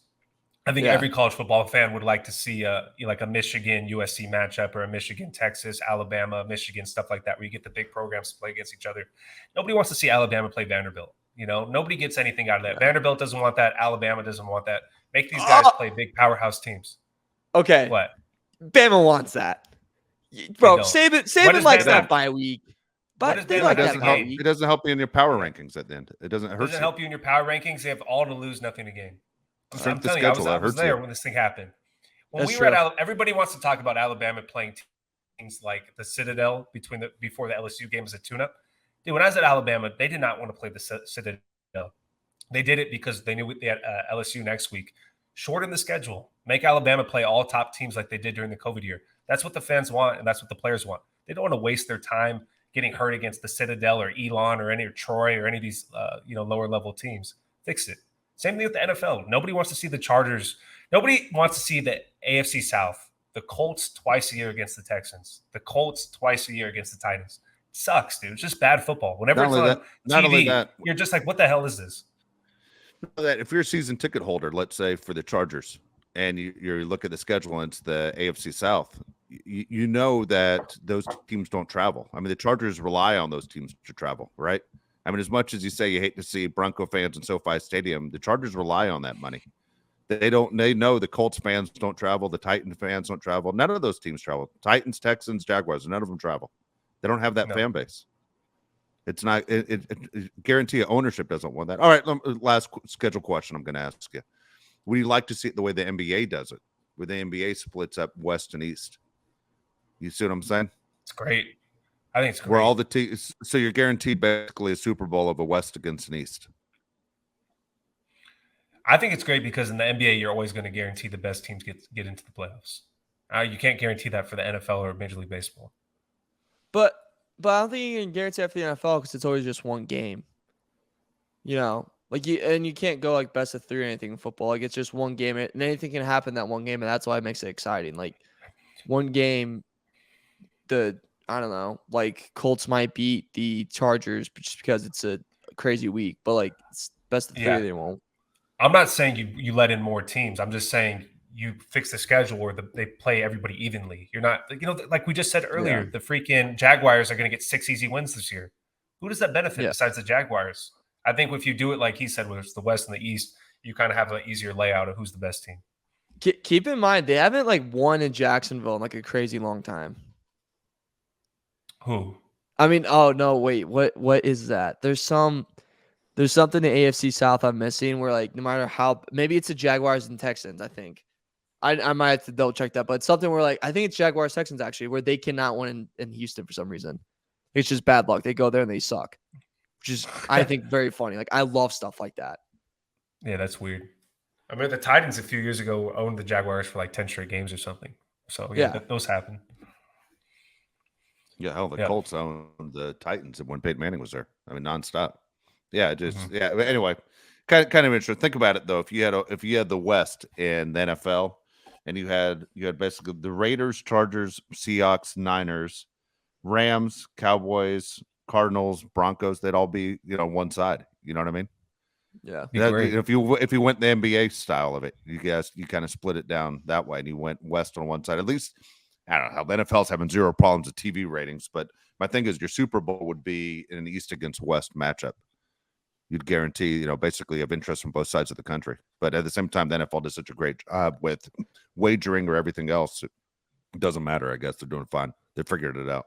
I think every college football fan would like to see like a Michigan USC matchup or a Michigan Texas Alabama Michigan, stuff like that, where you get the big programs to play against each other. Nobody wants to see Alabama play Vanderbilt. Nobody gets anything out of that. Vanderbilt doesn't want that. Alabama doesn't want that. Make these guys play big powerhouse teams. Okay. What? Bama wants that. Bro, Saban likes that bye week. But they like that bye week. It doesn't help you in your power rankings at the end. It doesn't hurt you. It doesn't help you in your power rankings. They have all to lose, nothing to gain. I'm telling you, schedule, I was there when this thing happened. When we were at everybody wants to talk about Alabama playing teams like the Citadel before the LSU game as a tune-up. Dude, when I was at Alabama, they did not want to play the Citadel. They did it because they knew they had LSU next week. Shorten the schedule. Make Alabama play all top teams like they did during the COVID year. That's what the fans want, and that's what the players want. They don't want to waste their time getting hurt against the Citadel or Elon or Troy or any of these lower level teams. Fix it. Same thing with the NFL. Nobody wants to see the Chargers. Nobody wants to see the AFC South. The Colts twice a year against the Texans. The Colts twice a year against the Titans. It sucks, dude. It's just bad football. Whenever it's on TV, you're just like, what the hell is this? That if you're a season ticket holder, let's say for the Chargers, and you look at the schedule and it's the AFC South, you know that those teams don't travel. I mean, the Chargers rely on those teams to travel, right? I mean, as much as you say you hate to see Bronco fans in SoFi Stadium, the Chargers rely on that money. They know the Colts fans don't travel. The Titans fans don't travel. None of those teams travel. Titans, Texans, Jaguars, none of them travel. They don't have that fan base. It's not, guarantee ownership doesn't want that. All right. Last schedule question I'm going to ask you. Would you like to see it the way the NBA does it, where the NBA splits up West and East? You see what I'm saying? It's great. I think it's great. Where all the teams, so you're guaranteed basically a Super Bowl of a West against an East. I think it's great because in the NBA, you're always going to guarantee the best teams get into the playoffs. You can't guarantee that for the NFL or Major League Baseball. But I don't think you can guarantee that for the NFL because it's always just one game. Like you can't go like best of 3 or anything in football. Like it's just one game, and anything can happen in that one game, and that's why it makes it exciting. Like one game, I don't know, like Colts might beat the Chargers just because it's a crazy week, but like it's best of 3, they won't. I'm not saying you let in more teams. I'm just saying you fix the schedule where they play everybody evenly. You're not, like we just said earlier, the freaking Jaguars are going to get 6 easy wins this year. Who does that benefit besides the Jaguars? I think if you do it like he said, whether it's the West and the East, you kind of have an easier layout of who's the best team. Keep in mind, they haven't like won in Jacksonville in like a crazy long time. Who? I mean, oh no, wait, what is that? There's something in the AFC South I'm missing where like no matter how, maybe it's the Jaguars and Texans, I think. I might have to double check that, but something where like I think it's Jaguars Texans actually, where they cannot win in Houston for some reason. It's just bad luck. They go there and they suck. Which is I think very funny. Like I love stuff like that. Yeah, that's weird. I mean, the Titans a few years ago owned the Jaguars for like 10 straight games or something. So those happen. Yeah, hell, the Colts owned the Titans when Peyton Manning was there. I mean, nonstop. Yeah, just yeah. But anyway, kind of interesting. Think about it though. If you had the West in the NFL, and you had basically the Raiders, Chargers, Seahawks, Niners, Rams, Cowboys, Cardinals, Broncos, they'd all be one side. You know what I mean? Yeah. If you went the NBA style of it, you kind of split it down that way, and you went West on one side. At least I don't know how the NFL's having zero problems with TV ratings, but my thing is your Super Bowl would be an East against West matchup. You'd guarantee, basically of interest from both sides of the country. But at the same time, the NFL does such a great job with wagering or everything else. It doesn't matter. I guess they're doing fine. They figured it out.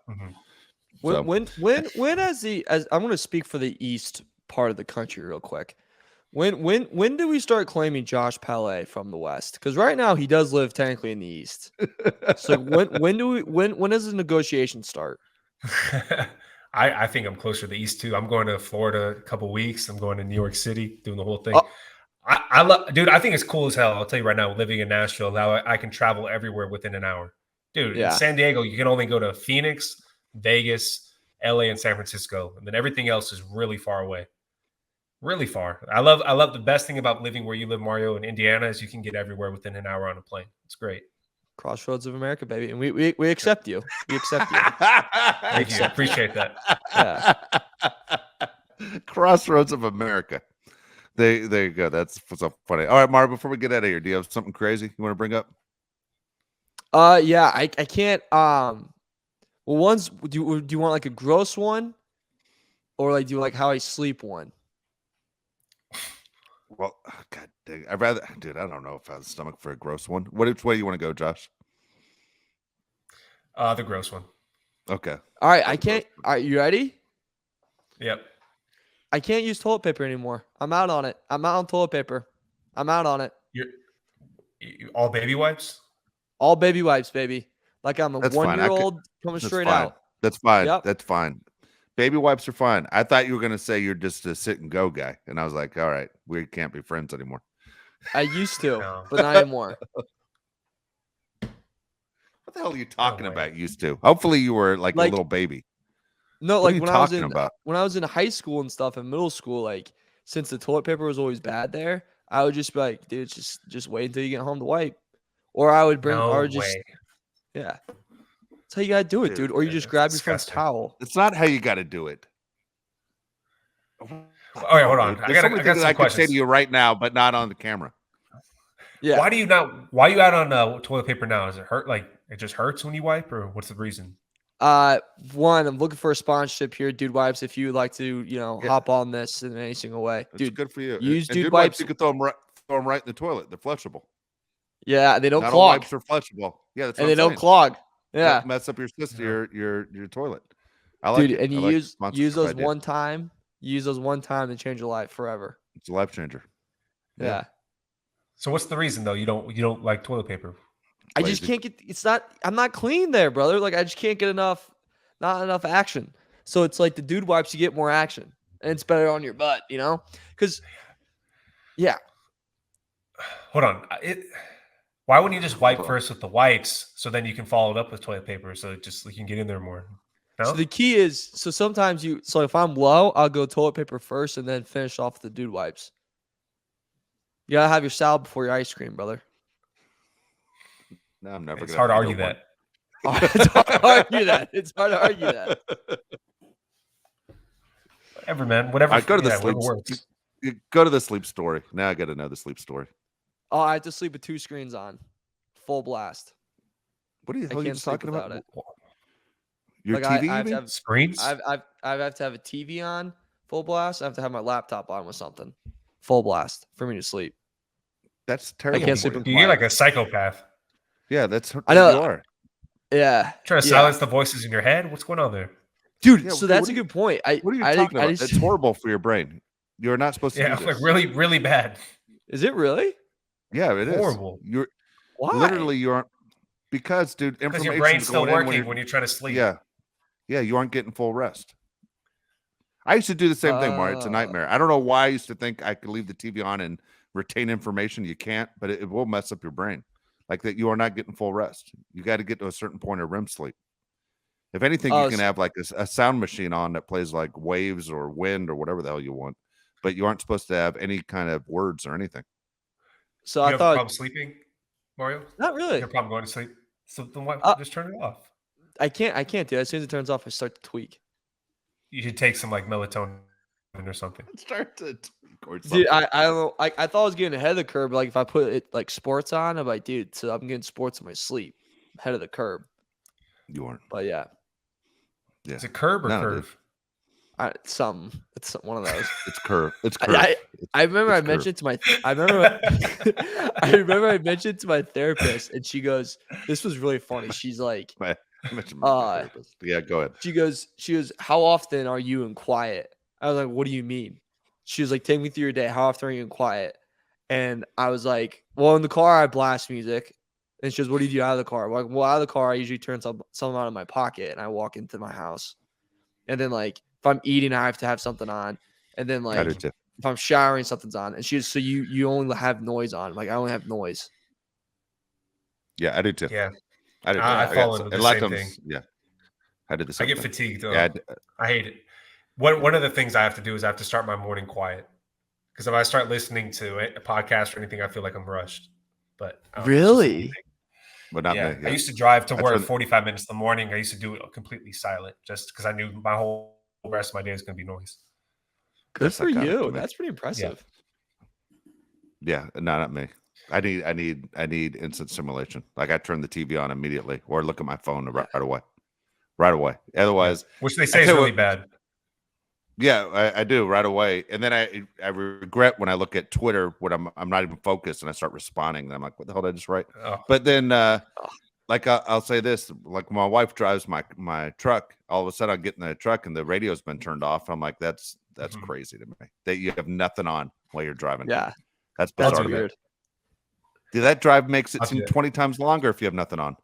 So, When as I'm going to speak for the East part of the country real quick. When do we start claiming Josh Palet from the West? Because right now he does live technically in the East. So when does the negotiation start? I think I'm closer to the East too. I'm going to Florida a couple weeks. I'm going to New York City, doing the whole thing. I love, dude. I think it's cool as hell. I'll tell you right now, living in Nashville, now I can travel everywhere within an hour, dude. Yeah. In San Diego, you can only go to Phoenix, Vegas, LA, and San Francisco, and then everything else is really far away. Really far. I love the best thing about living where you live, Mario, in Indiana, is you can get everywhere within an hour on a plane. It's great. Crossroads of America, baby, and we accept you. We accept you. Thank you. I appreciate that. Yeah. Crossroads of America. There you go. That's so funny. All right, Mario, before we get out of here, do you have something crazy you want to bring up? Yeah, I can't. Well, one's do you want like a gross one, or like do you like how I sleep one? Well, God dang, I'd rather, dude. I don't know if I have the stomach for a gross one. Which way you want to go, Josh? The gross one. Okay. All right, I can't. All right, you ready? Yep. I can't use toilet paper anymore. I'm out on it. I'm out on toilet paper. I'm out on it. You all baby wipes? All baby wipes, baby. Like I'm a That's fine. 1-year-old coming straight fine. out. That's fine. Yep. That's fine. Baby wipes are fine. I thought you were going to say you're just a sit and go guy. And I was like, all right, we can't be friends anymore. I used to, No. but not anymore. What the hell are you talking about? Used to? Hopefully you were like a little baby. No, What are like you when I was talking in about? when I was in high school and stuff and middle school, like since the toilet paper was always bad there, I would just be like, dude, just wait until you get home to wipe. Or I would bring yeah. That's how you gotta do it, dude. Or you just grab your friend's towel. It's not how you got to do it. All right, hold on. There's so many things I could say questions. to you right now, but not on the camera. Yeah. Why are you out on toilet paper now? Does it hurt? Like it just hurts when you wipe, or what's the reason? One, I'm looking for a sponsorship here, Dude Wipes. If you would like to, hop on this in any single way, Dude, good for you. Use and Dude Wipes. You could throw them right in the toilet. They're flushable. Yeah, they don't Not clog. all wipes are flushable. Yeah, that's what and they I'm don't saying. clog. Yeah, Don't mess up your system, your toilet. I like dude, it. and you like use those idea. one time. Use those one time to change your life forever. It's a life changer. Yeah. So what's the reason though? You don't like toilet paper? I just can't get. I'm not clean there, brother. Like I just can't get not enough action. So it's like the Dude Wipes, you get more action, and it's better on your butt, Because, yeah. Hold on. Why wouldn't you just wipe first with the wipes, so then you can follow it up with toilet paper, so you can get in there more? No? So the key is, sometimes if I'm low, I'll go toilet paper first and then finish off with the Dude Wipes. You gotta have your salad before your ice cream, brother. No, I'm never. It's hard to argue that. It's hard to argue that. It's hard to argue that. Whatever, man. Whatever. All right, go to the whatever sleep. works. You go to the sleep story. Now I got to know the sleep story. Oh, I have to sleep with 2 screens on, full blast. What are you talking about? It. Your like TV? I have to have screens. I have to have a TV on, full blast. I have to have my laptop on with something, full blast, for me to sleep. That's terrible. I can't sleep. You're like a psychopath. Yeah, that's. I know. You are. Yeah. Trying to silence the voices in your head. What's going on there, dude? Yeah, so that's a good point. What are you talking about? It's horrible for your brain. You're not supposed to. Yeah, do this. like really, really bad. Is it really? Yeah, it is horrible. You're why? Literally, you aren't because, dude. Because your brain's still working when you're trying to sleep. Yeah, you aren't getting full rest. I used to do the same thing, Mario. It's a nightmare. I don't know why I used to think I could leave the TV on and retain information. You can't, but it will mess up your brain. Like that, you are not getting full rest. You got to get to a certain point of REM sleep. If anything, you can have like a sound machine on that plays like waves or wind or whatever the hell you want. but you aren't supposed to have any kind of words or anything. So You I have a thought problem sleeping, Mario? not You really. have a problem going to sleep? So then why just turn it off? I can't do it. As soon as it turns off, I start to tweak. You should take some like melatonin or something. Start to tweak or something. Dude, I don't know. I thought I was getting ahead of the curve, but like if I put it like sports on, I'm like, dude, so I'm getting sports in my sleep. Ahead of the curve. You aren't. But yeah. Yeah. Is it curb or No, curve? It's one of those. It's curve. It's curve. I remember I It's curve. mentioned to my I remember I mentioned to my therapist, and she goes, "This was really funny." She's like, I mentioned my therapist. Yeah, go ahead. she goes, "How often are you in quiet?" I was like, "What do you mean?" She was like, "Take me through your day. How often are you in quiet?" And I was like, "Well, in the car I blast music." And she goes, "What do you do out of the car?" I'm like, "Well, out of the car I usually turn something out of my pocket, and I walk into my house. And then like if I'm eating, I have to have something on. And then I like do too. if I'm showering, something's on." And she's so you only have noise on. Like I only have noise. Yeah, I do too. Yeah, I do too. I got fall some- into and the a lot same of thing. times, yeah. I did the I same get thing. fatigued though. Yeah, I hate it. One of the things I have to do is I have to start my morning quiet. Because if I start listening to a podcast or anything, I feel like I'm rushed. But it's just Really? me. but not Yeah. me. Yeah. I used to drive to I work turn- 45 minutes in the morning. I used to do it completely silent just because I knew my whole rest of my day is going to be noise. Good That's for psychotic to you. me. That's pretty impressive. Yeah, not me. I need instant simulation. Like I turn the TV on immediately or look at my phone right away. Right away. Otherwise, Which they say is tell you really what- bad. yeah, I do right away. And then I regret when I look at Twitter when I'm not even focused and I start responding. And I'm like, what the hell did I just write? Oh, But then like I'll say this, like my wife drives my truck. All of a sudden I get in the truck and the radio's been turned off. I'm like, that's Mhm. crazy to me. That you have nothing on while you're driving. Yeah. That's bizarre That's to me. weird. Dude, that drive makes it I'll do seem that. 20 times longer if you have nothing on.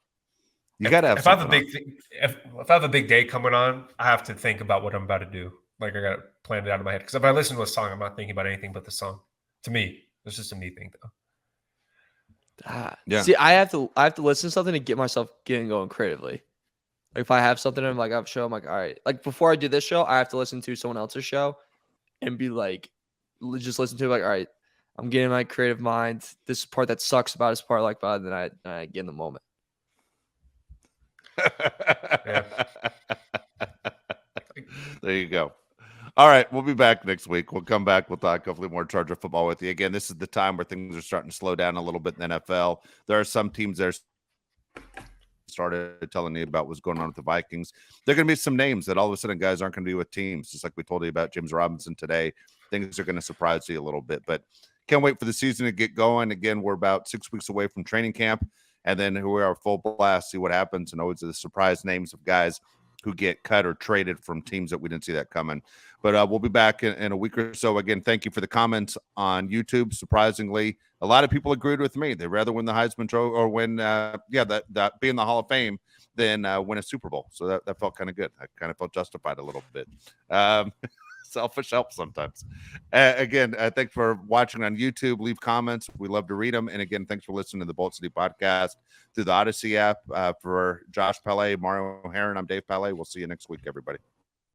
You gotta have if I have a something big thing, if I have a big day coming on, I have to think about what I'm about to do. Like I got to plan it out in my head. Because if I listen to a song, I'm not thinking about anything but the song. To me, it's just a me thing, though. Yeah. See, I have to listen to something to get myself going creatively. Like if I have something, I'm like, I have a show. I'm like, all right. Like before I do this show, I have to listen to someone else's show and be like, just listen to it. Like, all right, I'm getting my creative mind. This is part that sucks about this part I like about it. And then I get in the moment. Yeah. There you go. All right, we'll be back next week. We'll come back. We'll talk hopefully more Charger football with you. Again, this is the time where things are starting to slow down a little bit in the NFL. There are some teams that started telling you about what's going on with the Vikings. There are going to be some names that all of a sudden guys aren't going to be with teams, just like we told you about James Robinson today. Things are going to surprise you a little bit, but can't wait for the season to get going. Again, we're about 6 weeks away from training camp, and then we are full blast, see what happens, and always the surprise names of guys who get cut or traded from teams that we didn't see that coming. But we'll be back in a week or so. Again, thank you for the comments on YouTube. Surprisingly, a lot of people agreed with me. They'd rather win the Heisman Trophy or win, that be in the Hall of Fame than win a Super Bowl. So that felt kind of good. I kind of felt justified a little bit. Selfish helps sometimes. Again, thanks for watching on YouTube. Leave comments. We love to read them. And again, thanks for listening to the Bolt City podcast through the Odyssey app. For Josh Palet, Mario Herron, I'm Dave Palet. We'll see you next week, everybody.